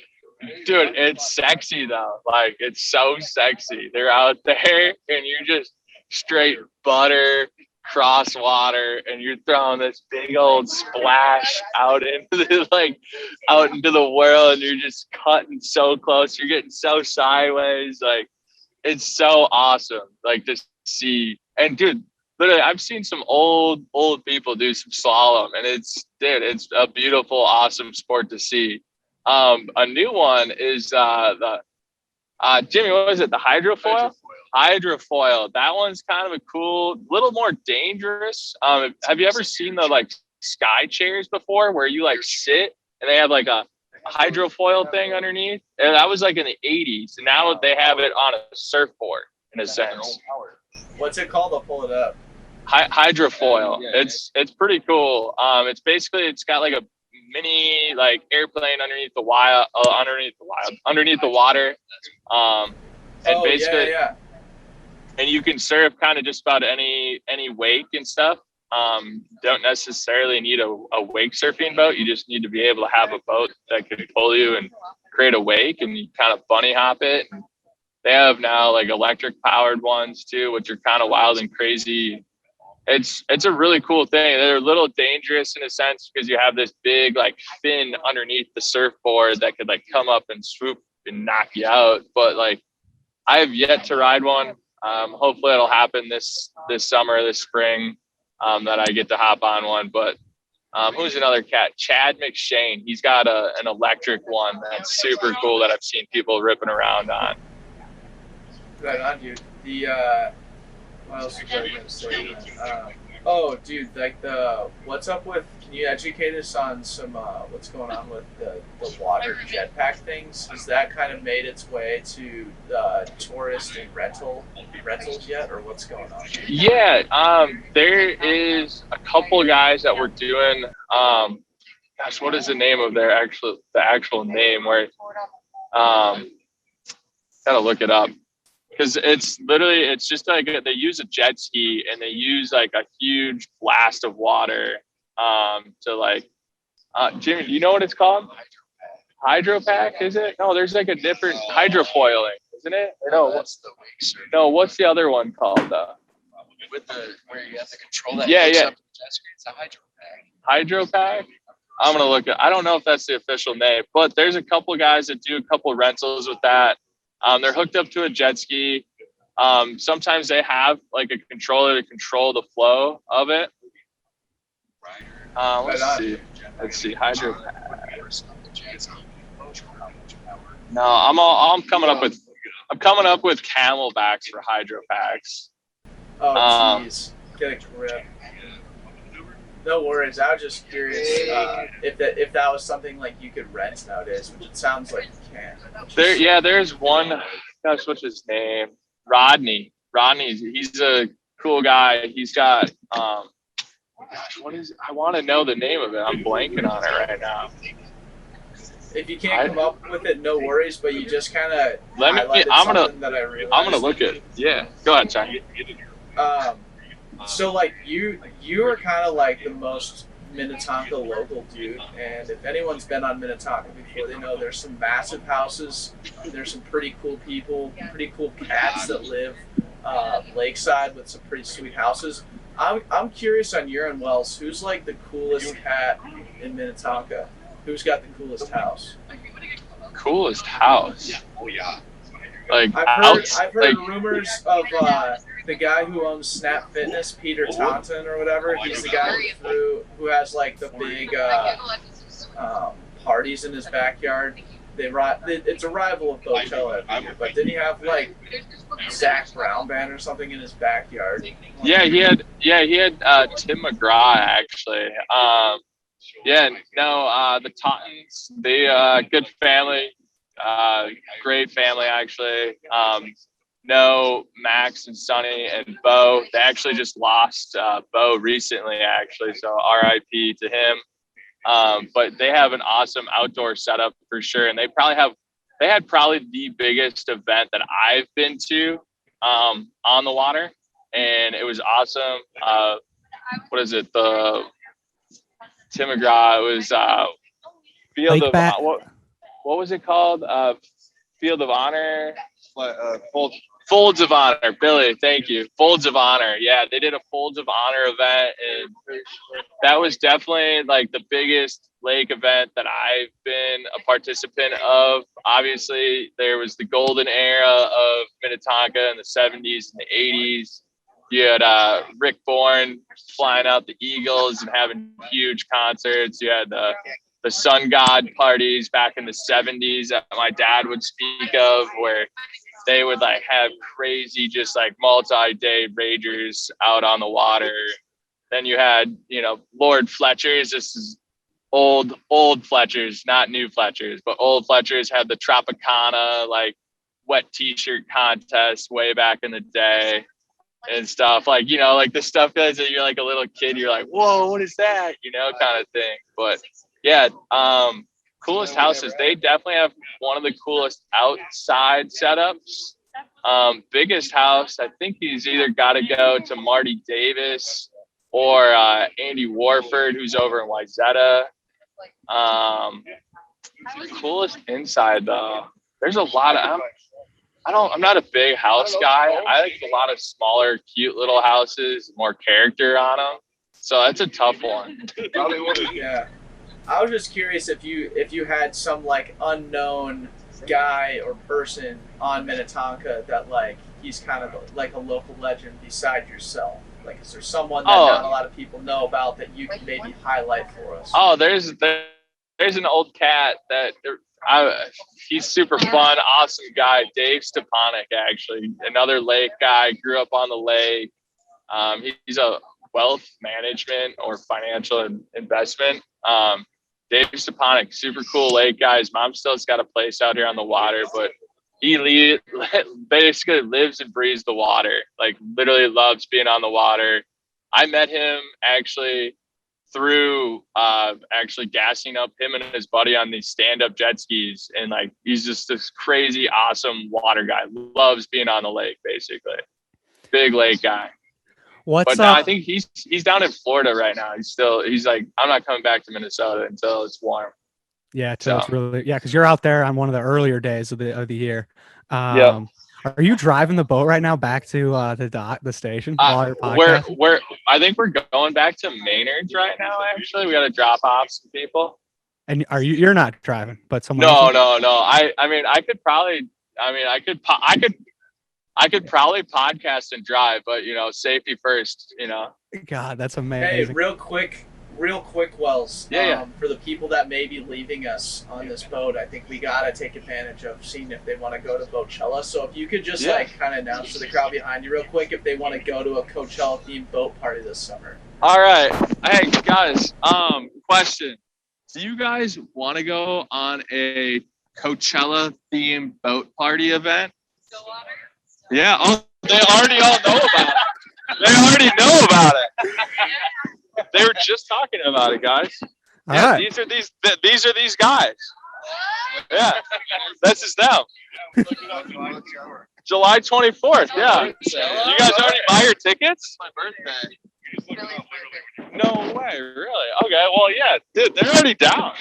Speaker 3: dude. It's sexy though. Like, it's so sexy. They're out there and you're just straight butter cross water, and you're throwing this big old splash out into the world, and you're just cutting so close. You're getting so sideways. Like, it's so awesome. Like, to see. And dude, literally, I've seen some old people do some slalom, and it's a beautiful, awesome sport to see. A new one is the Jimmy, what was it? The hydrofoil? Hydrofoil. That one's kind of a cool, little more dangerous. Have you ever seen the like sky chairs before, where you like sit and they have like a hydrofoil thing underneath? And that was like in the 80s. And now they have it on a surfboard in a sense.
Speaker 4: What's it called? I'll pull it up.
Speaker 3: Hydrofoil. It's pretty cool. It's got like a mini like airplane underneath the water, and basically, and you can surf kind of just about any wake and stuff. Don't necessarily need a wake surfing boat. You just need to be able to have a boat that can pull you and create a wake, and you kind of bunny hop it. And they have now like electric powered ones too, which are kind of wild and crazy. It's a really cool thing. They're a little dangerous in a sense because you have this big like fin underneath the surfboard that could like come up and swoop and knock you out. But like, I have yet to ride one. Hopefully it'll happen this summer, this spring, that I get to hop on one. But who's another cat? Chad McShane. He's got an electric one that's super cool that I've seen people ripping around on.
Speaker 4: Right on, dude. What else was I going to say? Oh, dude, like what's up with? Can you educate us on some what's going on with the water jetpack things? Has that kind of made its way to tourist and rentals yet, or what's going on?
Speaker 3: Yeah, there is a couple guys that were doing. Gosh, what is the name of the actual name? Where gotta look it up because it's just like they use a jet ski and they use like a huge blast of water to like. Jimmy, do you know what it's called? Hydropack, is it? No, there's like a different hydrofoiling, isn't it? Or no,
Speaker 5: That's the wake surf.
Speaker 3: no, what's the other one called though?
Speaker 5: With the where you have to control that.
Speaker 3: Yeah,
Speaker 5: hooks
Speaker 3: yeah.
Speaker 5: Up to the jet ski. It's a hydropack.
Speaker 3: Hydropack? I'm gonna look at. I don't know if that's the official name, but there's a couple guys that do a couple rentals with that. They're hooked up to a jet ski. Sometimes they have like a controller to control the flow of it. Let's see. Hydropack. No, I'm coming up with camelbacks for hydropacks.
Speaker 4: Oh, jeez, get a grip. No worries. I was just curious if that was something like you could rent nowadays, which it sounds like you can.
Speaker 3: There's one. Gosh, what's his name? Rodney. He's a cool guy. He's got what is? I want to know the name of it. I'm blanking on it right now.
Speaker 4: If you can't come up with it, no worries. But you just kind of that I realized.
Speaker 3: I'm gonna look at. Yeah, go ahead, Chai.
Speaker 4: So like you are kind of like the most Minnetonka local dude, and if anyone's been on Minnetonka before, they know there's some massive houses. There's some pretty cool people, pretty cool cats that live lakeside with some pretty sweet houses. I'm curious on your and Wells, who's like the coolest cat in Minnetonka? Who's got the coolest house?
Speaker 3: Coolest house?
Speaker 5: Oh yeah.
Speaker 3: Like
Speaker 4: I've heard rumors of the guy who owns Snap Fitness, Peter Taunton or whatever. He's the guy who has like the big parties in his backyard. It's a rival of Botel every year, but didn't he have like Zach Brown Band or something in his backyard?
Speaker 3: Yeah, he had Tim McGraw actually. The Tauntons, they good family, great family actually. No, Max and Sonny and Bo. They actually just lost Bo recently actually, so RIP to him. But they have an awesome outdoor setup for sure, and they had probably the biggest event that I've been to on the water, and it was awesome. What is it? The Tim McGraw. It was Field of what was it called? Field of Honor. Folds of Honor, Billy. Thank you. Folds of Honor. Yeah, they did a Folds of Honor event, and that was definitely like the biggest lake event that I've been a participant of. Obviously, there was the golden era of Minnetonka in the 70s and the 80s. You had Rick Bourne flying out the Eagles and having huge concerts. You had the Sun God parties back in the 70s that my dad would speak of, where they would like have crazy, just like multi-day ragers out on the water. Then you had, Lord Fletcher's. This is old Fletcher's, not new Fletcher's, but old Fletcher's had the Tropicana, like wet t-shirt contest way back in the day and stuff. Like, like the stuff that you're like a little kid, you're like, whoa, what is that? Kind of thing. But yeah, coolest houses. They definitely have one of the coolest outside setups. Biggest house, I think he's either got to go to Marty Davis or Andy Warford, who's over in Wayzata. Coolest inside though. There's a lot of. I'm not a big house guy. I like a lot of smaller, cute little houses, more character on them. So that's a tough one.
Speaker 4: Yeah. I was just curious if you had some like unknown guy or person on Minnetonka that like he's kind of like a local legend beside yourself. Like, is there someone that not a lot of people know about that you can maybe highlight for us?
Speaker 3: Oh, there's an old cat that he's super fun, awesome guy. Dave Stepanek, actually, another lake guy. Grew up on the lake. He's a wealth management or financial investment. Dave Stepanek, super cool lake guy. His mom still's got a place out here on the water, but he basically lives and breathes the water. Like literally loves being on the water. I met him actually through actually gassing up him and his buddy on these stand-up jet skis, and like he's just this crazy awesome water guy. Loves being on the lake, basically. Big lake guy.
Speaker 1: What's
Speaker 3: I think he's down in Florida right now. He's like, I'm not coming back to Minnesota until it's warm.
Speaker 1: Yeah, so it's really because you're out there on one of the earlier days of the year.
Speaker 3: Yeah.
Speaker 1: Are you driving the boat right now back to the station? While
Speaker 3: I think we're going back to Maynard's right now. Actually, we got to drop off some people.
Speaker 1: And you're not driving, but someone.
Speaker 3: No. I could probably podcast and drive, but safety first.
Speaker 1: God, that's amazing.
Speaker 4: Hey, real quick, Wells.
Speaker 3: Yeah.
Speaker 4: For the people that may be leaving us on this boat, I think we gotta take advantage of seeing if they want to go to Coachella. So if you could just kind of announce to the crowd behind you real quick if they want to go to a Coachella themed boat party this summer.
Speaker 3: All right. Hey guys, question. Do you guys want to go on a Coachella themed boat party event? Yeah. Oh, they already all know about it. They already know about it. They were just talking about it, guys.
Speaker 1: All
Speaker 3: yeah,
Speaker 1: right.
Speaker 3: These are these guys. Yeah, that's just now. July 24th. Yeah. You guys already buy your tickets? My birthday. No way, really? Okay, well, yeah, dude, they're already down.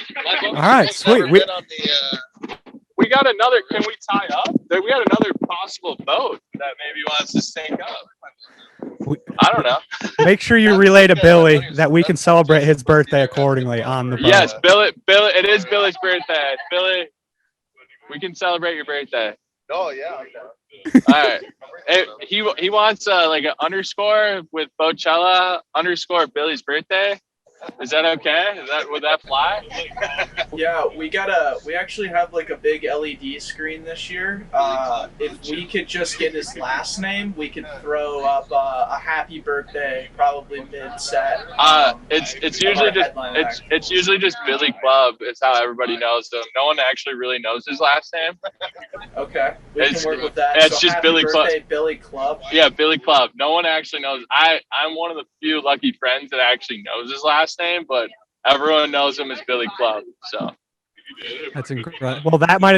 Speaker 1: All right, sweet.
Speaker 3: We got another. Can we tie up? We got another possible boat that maybe wants to sync up. I don't know.
Speaker 1: Make sure you relay to Billy that we can celebrate his birthday accordingly on the boat.
Speaker 3: Yes, Billy. It is Billy's birthday. Billy, we can celebrate your birthday.
Speaker 5: Oh yeah.
Speaker 3: All right. He wants like an underscore with Bochella _, Billy's birthday. Is that okay? Would that fly?
Speaker 4: Yeah, we actually have like a big LED screen this year. If we could just get his last name, we could throw up a happy birthday, probably mid-set.
Speaker 3: It's usually just Billy Club. It's how everybody knows him. No one actually really knows his last name.
Speaker 4: Okay, we can work with that.
Speaker 3: It's just Billy Club.
Speaker 4: Billy Club.
Speaker 3: Yeah, Billy Club. No one actually knows. I'm one of the few lucky friends that actually knows his last name, but everyone knows him as Billy Club. So
Speaker 1: that's incredible. Well, that might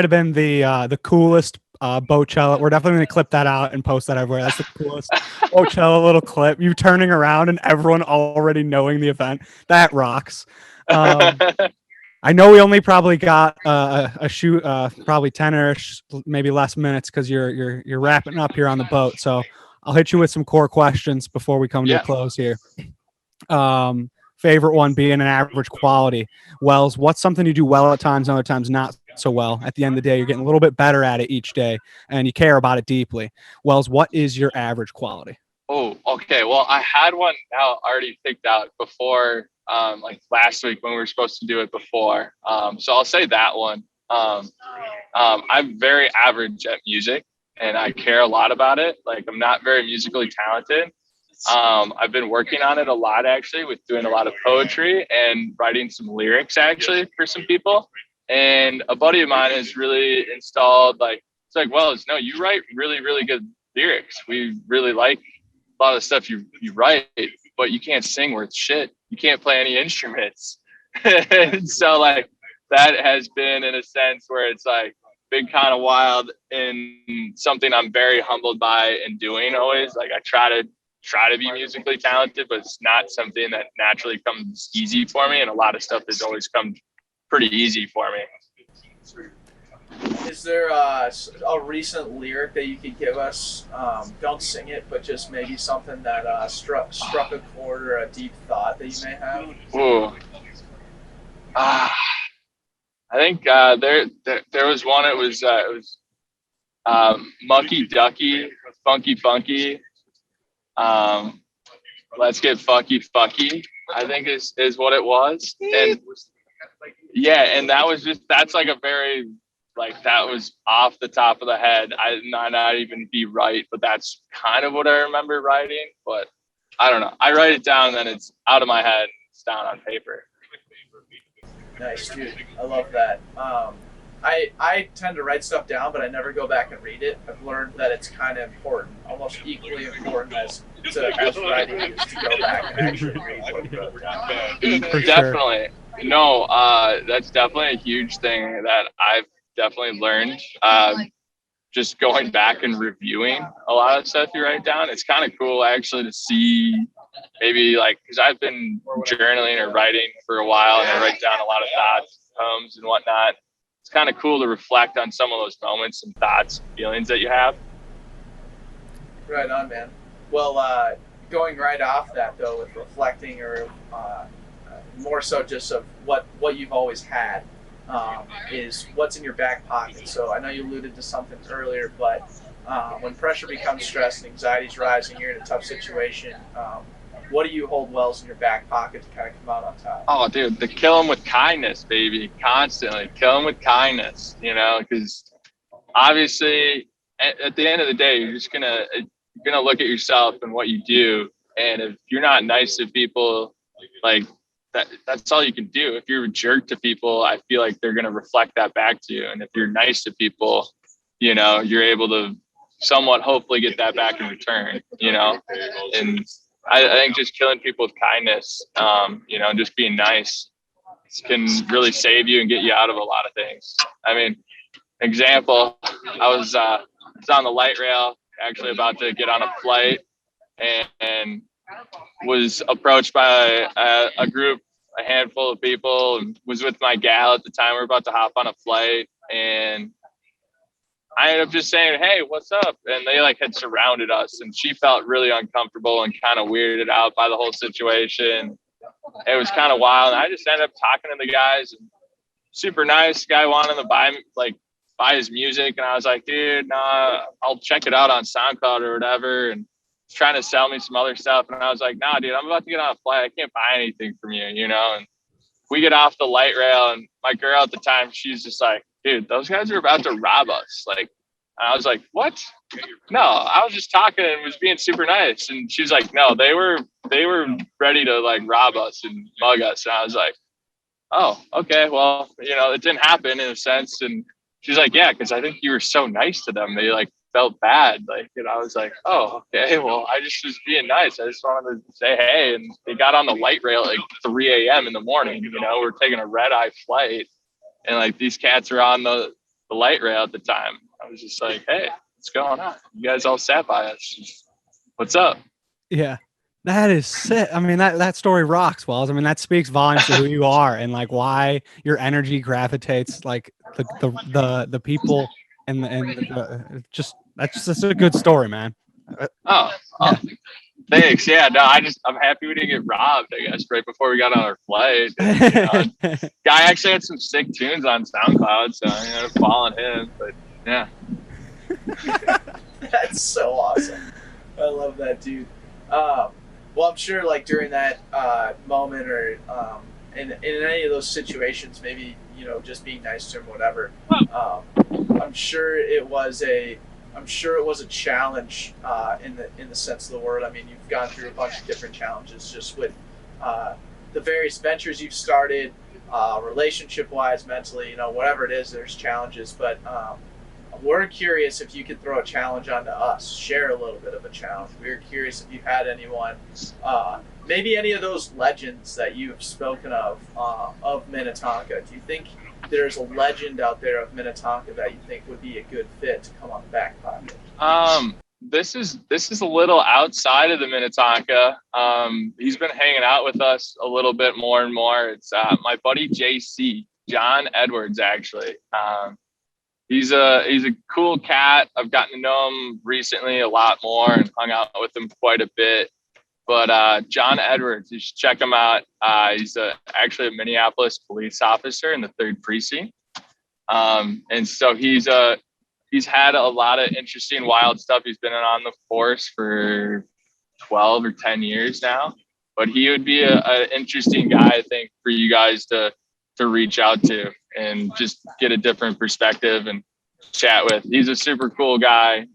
Speaker 1: have been the coolest Bochella. We're definitely gonna clip that out and post that everywhere. That's the coolest Bochella little clip. You turning around and everyone already knowing the event. That rocks. I know we only probably got a shoot, probably 10-ish, maybe less minutes because you're wrapping up here on the boat. So I'll hit you with some core questions before we come to a close here. Favorite one being an average quality. Wells, what's something you do well at times and other times not so well? At the end of the day, you're getting a little bit better at it each day and you care about it deeply. Wells, what is your average quality?
Speaker 3: Oh, okay. Well, I had one now already picked out before, like last week when we were supposed to do it before. So I'll say that one. I'm very average at music and I care a lot about it. Like I'm not very musically talented. I've been working on it a lot actually with doing a lot of poetry and writing some lyrics actually for some people. And a buddy of mine has really installed it's like, well, no, you write really, really good lyrics. We really like a lot of the stuff you write, but you can't sing worth shit. You can't play any instruments. So like that has been in a sense where it's like been kind of wild and something I'm very humbled by and doing always. Like I try to be musically talented, but it's not something that naturally comes easy for me. And a lot of stuff has always come pretty easy for me.
Speaker 4: Is there a recent lyric that you could give us? Don't sing it, but just maybe something that struck a chord or a deep thought that you may have.
Speaker 3: Ooh. I think there was one. It was Mucky Ducky, Funky Funky. Let's get fucky, I think is what it was. And yeah, and that's like a very, like that was off the top of the head. I might not even be right, but that's kind of what I remember writing. But I don't know. I write it down, then it's out of my head. It's down on paper.
Speaker 4: Nice, dude. I love that. I tend to write stuff down, but I never go back and read it. I've learned that it's kind of important, almost equally important as writing is to go back and actually read what you wrote down.
Speaker 1: For
Speaker 3: Definitely. No, that's definitely a huge thing that I've definitely learned. Just going back and reviewing a lot of stuff you write down. It's kind of cool actually to see maybe like, because I've been journaling or writing for a while and I write down a lot of thoughts, poems and whatnot. It's kind of cool to reflect on some of those moments and thoughts and feelings that you have.
Speaker 4: Right on, man. Well, going right off that though, with reflecting or more so just of what you've always had, is what's in your back pocket. So I know you alluded to something earlier, but when pressure becomes stress and anxiety's rising, you're in a tough situation. What do you hold wells in your back pocket to kind of come out on top?
Speaker 3: Oh, dude, the kill them with kindness, baby. Constantly kill them with kindness, you know, because obviously at the end of the day, you're gonna look at yourself and what you do. And if you're not nice to people, like that's all you can do. If you're a jerk to people, I feel like they're gonna reflect that back to you. And if you're nice to people, you know, you're able to somewhat hopefully get that back in return, you know. And I think just killing people with kindness, you know, just being nice can really save you and get you out of a lot of things. I mean, example, I was on the light rail, actually about to get on a flight, and was approached by a group, a handful of people, and was with my gal at the time. We were about to hop on a flight, and I ended up just saying, "Hey, what's up?" And they like had surrounded us, and she felt really uncomfortable and kind of weirded out by the whole situation. It was kind of wild. And I just ended up talking to the guys, and super nice guy wanted to buy his music. And I was like, dude, nah, I'll check it out on SoundCloud or whatever. And he's trying to sell me some other stuff. And I was like, nah, dude, I'm about to get on a flight. I can't buy anything from you, you know? And we get off the light rail, and my girl at the time, she's just like, dude, those guys are about to rob us. Like, and I was like, what? No, I was just talking and was being super nice. And she's like, no, they were ready to like rob us and mug us. And I was like, oh, okay, well, you know, it didn't happen in a sense. And she's like, yeah, because I think you were so nice to them. They like felt bad. Like, and I was like, oh, okay, well, I just was being nice. I just wanted to say hey. And they got on the light rail at like 3 a.m. in the morning. You know, we're taking a red eye flight, and like these cats are on the light rail at the time. I was just like, hey, what's going on? You guys all sat by us. What's up?
Speaker 1: Yeah. That is sick. I mean, that story rocks, Wells. I mean, that speaks volumes to who you are and like why your energy gravitates like the people and just that's just a good story, man.
Speaker 3: Oh, thanks. Yeah, no, I'm happy we didn't get robbed, I guess, right before we got on our flight. And, you know, guy actually had some sick tunes on SoundCloud, so I ended up following him. But yeah.
Speaker 4: That's so awesome. I love that, dude. Well, I'm sure like during that moment or in any of those situations, maybe, you know, just being nice to him, whatever, I'm sure it was a challenge in the sense of the word. I mean, you've gone through a bunch of different challenges just with the various ventures you've started, relationship-wise, mentally, you know, whatever it is, there's challenges. But we're curious if you could throw a challenge onto us, share a little bit of a challenge. We're curious if you had anyone, maybe any of those legends that you've spoken of Minnetonka. Do you think there's a legend out there of Minnetonka that you think would be a good fit to come on the Backpocket?
Speaker 3: This is a little outside of the Minnetonka. He's been hanging out with us a little bit more and more. It's my buddy JC, John Edwards, actually. He's a cool cat. I've gotten to know him recently a lot more and hung out with him quite a bit. But John Edwards, you should check him out. He's actually a Minneapolis police officer in the 3rd Precinct. And so he's had a lot of interesting, wild stuff. He's been on the force for 12 or 10 years now. But he would be an interesting guy, I think, for you guys to reach out to and just get a different perspective and chat with. He's a super cool guy.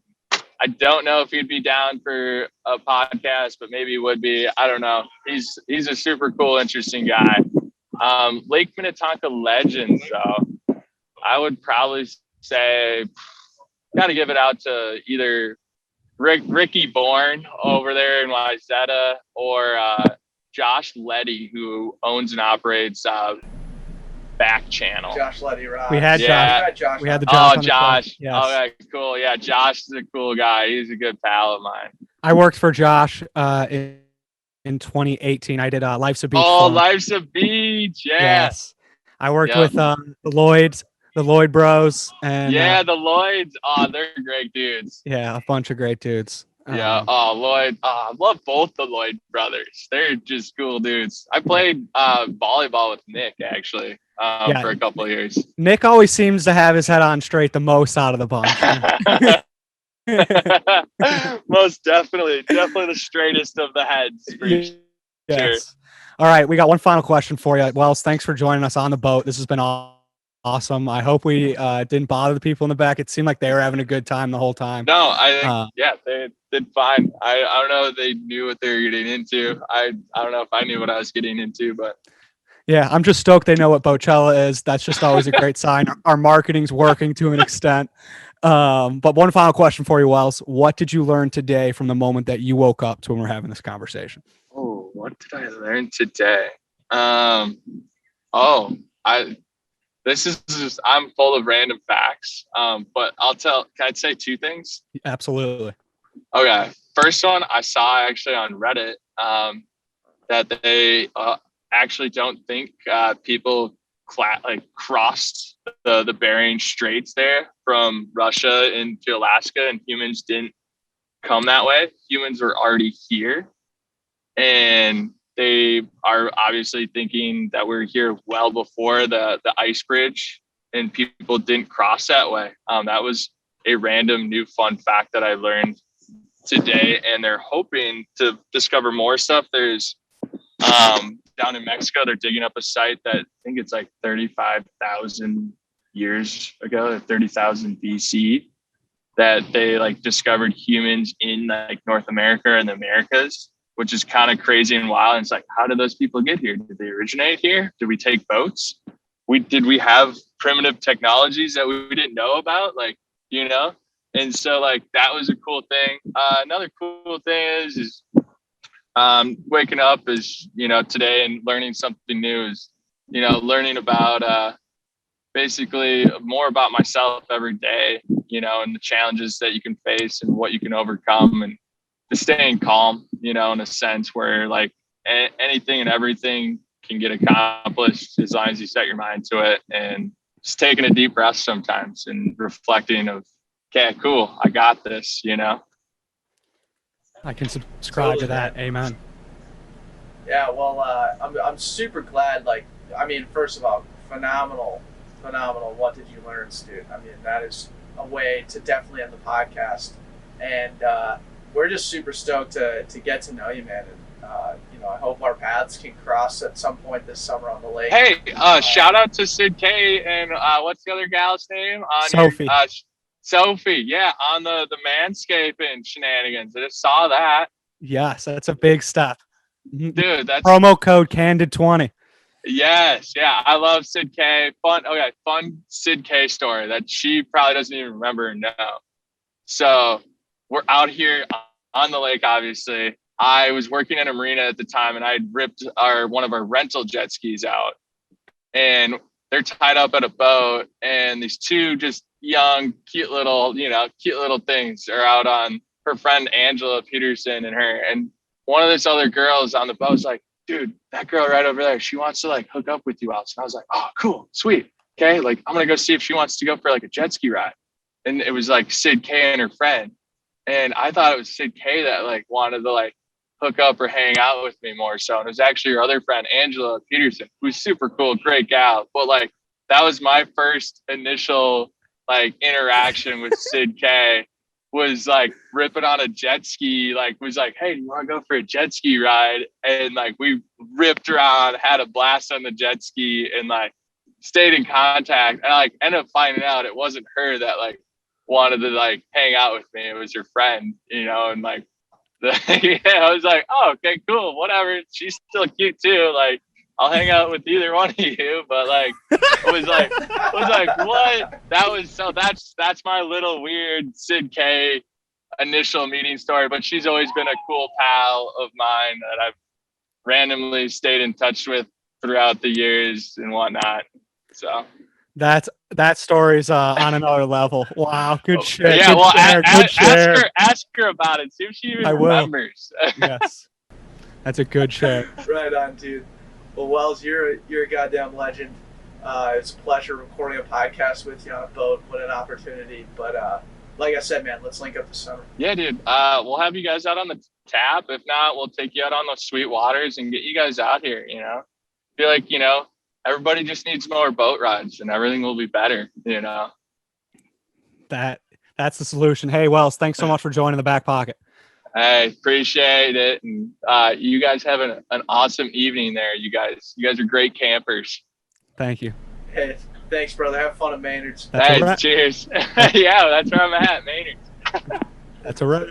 Speaker 3: I don't know if he'd be down for a podcast, but maybe he would be. I don't know. He's a super cool, interesting guy. Lake Minnetonka Legends, though, I would probably say, got to give it out to either Ricky Bourne over there in Wayzata or Josh Letty, who owns and operates Back Channel.
Speaker 4: Josh Letty Rock.
Speaker 1: We had
Speaker 4: Josh.
Speaker 1: We had the
Speaker 3: Oh,
Speaker 1: Josh. on the show.
Speaker 3: Josh.
Speaker 1: Yes.
Speaker 3: Okay, cool. Yeah, Josh is a cool guy. He's a good pal of mine.
Speaker 1: I worked for Josh in 2018. I did Life's a Beach.
Speaker 3: Oh,
Speaker 1: Farm.
Speaker 3: Life's a Beach. Yeah.
Speaker 1: Yes. I worked
Speaker 3: Yep.
Speaker 1: with the Lloyd Bros, and
Speaker 3: Yeah, the Lloyds. Oh, they're great dudes.
Speaker 1: yeah, a bunch of great dudes.
Speaker 3: Yeah. Oh, Lloyd. I love both the Lloyd brothers. They're just cool dudes. I played volleyball with Nick actually for a couple of years.
Speaker 1: Nick always seems to have his head on straight the most out of the bunch.
Speaker 3: Most definitely the straightest of the heads. For
Speaker 1: Yes.
Speaker 3: sure.
Speaker 1: All right, we got one final question for you. Wells, thanks for joining us on the boat. This has been awesome. I hope we didn't bother the people in the back. It seemed like they were having a good time the whole time.
Speaker 3: No, I think they did fine. I don't know if they knew what they were getting into. I don't know if I knew what I was getting into, but
Speaker 1: Yeah, I'm just stoked they know what Bochella is. That's just always a great sign. Our marketing's working to an extent. But one final question for you, Wells. What did you learn today from the moment that you woke up to when we're having this conversation?
Speaker 3: oh, what did I learn today? This is just, I'm full of random facts. But can I say two things?
Speaker 1: Absolutely.
Speaker 3: Okay. First one I saw actually on Reddit, that they actually don't think people crossed the Bering Straits there from Russia into Alaska, and humans didn't come that way. Humans were already here, and they are obviously thinking that we're here well before the ice bridge, and people didn't cross that way. That was a random new fun fact that I learned today, and they're hoping to discover more stuff. There's down in Mexico, they're digging up a site that I think it's like 35,000 years ago, 30,000 BC, that they discovered humans in North America and the Americas, which is kind of crazy and wild. And it's like, how did those people get here? Did they originate here? Did we take boats? Did we have primitive technologies that we didn't know about? And so that was a cool thing. Another cool thing is waking up today and learning something new is, learning about basically more about myself every day, and the challenges that you can face and what you can overcome, and just staying calm, in a sense where anything and everything can get accomplished as long as you set your mind to it, and just taking a deep breath sometimes and reflecting of, okay, cool, I got this,
Speaker 1: I can subscribe to that. Amen.
Speaker 4: Yeah, well, I'm super glad. First of all, phenomenal. What did you learn, Stu? That is a way to definitely end the podcast. And we're just super stoked to get to know you, man. And, I hope our paths can cross at some point this summer on the lake.
Speaker 3: Hey, shout out to Sid K and what's the other gal's name?
Speaker 1: Sophie.
Speaker 3: Sophie, yeah, on the manscaping shenanigans. I just saw that.
Speaker 1: Yes, that's a big step.
Speaker 3: Dude, that's
Speaker 1: promo code Candid20.
Speaker 3: Yes, yeah, I love Sid K. Fun Sid K story that she probably doesn't even remember or know. So we're out here on the lake, obviously. I was working in a marina at the time, and I had ripped one of our rental jet skis out, and they're tied up at a boat, and these two just young, cute little things are out on her friend Angela Peterson and her. And one of this other girls on the boat was like, dude, that girl right over there, she wants to hook up with you, Alice. And I was like, oh, cool, sweet. Okay, I'm gonna go see if she wants to go for a jet ski ride. And it was Sid K and her friend. And I thought it was Sid K that wanted to hook up or hang out with me more so. And it was actually her other friend, Angela Peterson, who's super cool, great gal. But that was my first initial interaction with Sid K, was ripping on a jet ski, was hey, do you want to go for a jet ski ride? And we ripped around, had a blast on the jet ski, and stayed in contact. And ended up finding out it wasn't her that wanted to like hang out with me. It was your friend, you know, and like yeah, I was like, oh, okay, cool, whatever. She's still cute too. Like, I'll hang out with either one of you. But like, it was like what? That was so. That's my little weird Sid K initial meeting story. But she's always been a cool pal of mine that I've randomly stayed in touch with throughout the years and whatnot. So
Speaker 1: that story's on another level. Wow, good share.
Speaker 3: Yeah,
Speaker 1: good
Speaker 3: well,
Speaker 1: share, good share.
Speaker 3: ask her about it. See if she even
Speaker 1: I will.
Speaker 3: remembers.
Speaker 1: Yes, that's a good share.
Speaker 4: Right on, dude. Well, Wells, you're a goddamn legend. It's a pleasure recording a podcast with you on a boat. What an opportunity. But like I said, man, let's link up this summer.
Speaker 3: Yeah, dude. We'll have you guys out on the tap. If not, we'll take you out on those sweet waters and get you guys out here, you know. I feel like, you know, everybody just needs more boat rides and everything will be better, you know.
Speaker 1: That's the solution. Hey, Wells, thanks so much for joining the Back Pocket.
Speaker 3: I appreciate it. And you guys have an awesome evening there. You guys are great campers.
Speaker 1: Thank you.
Speaker 4: Hey, thanks, brother. Have fun at Maynard's.
Speaker 1: That's
Speaker 3: Hey,
Speaker 1: a wrap.
Speaker 3: cheers. Yeah, that's where I'm at, Maynard.
Speaker 1: That's a wrap.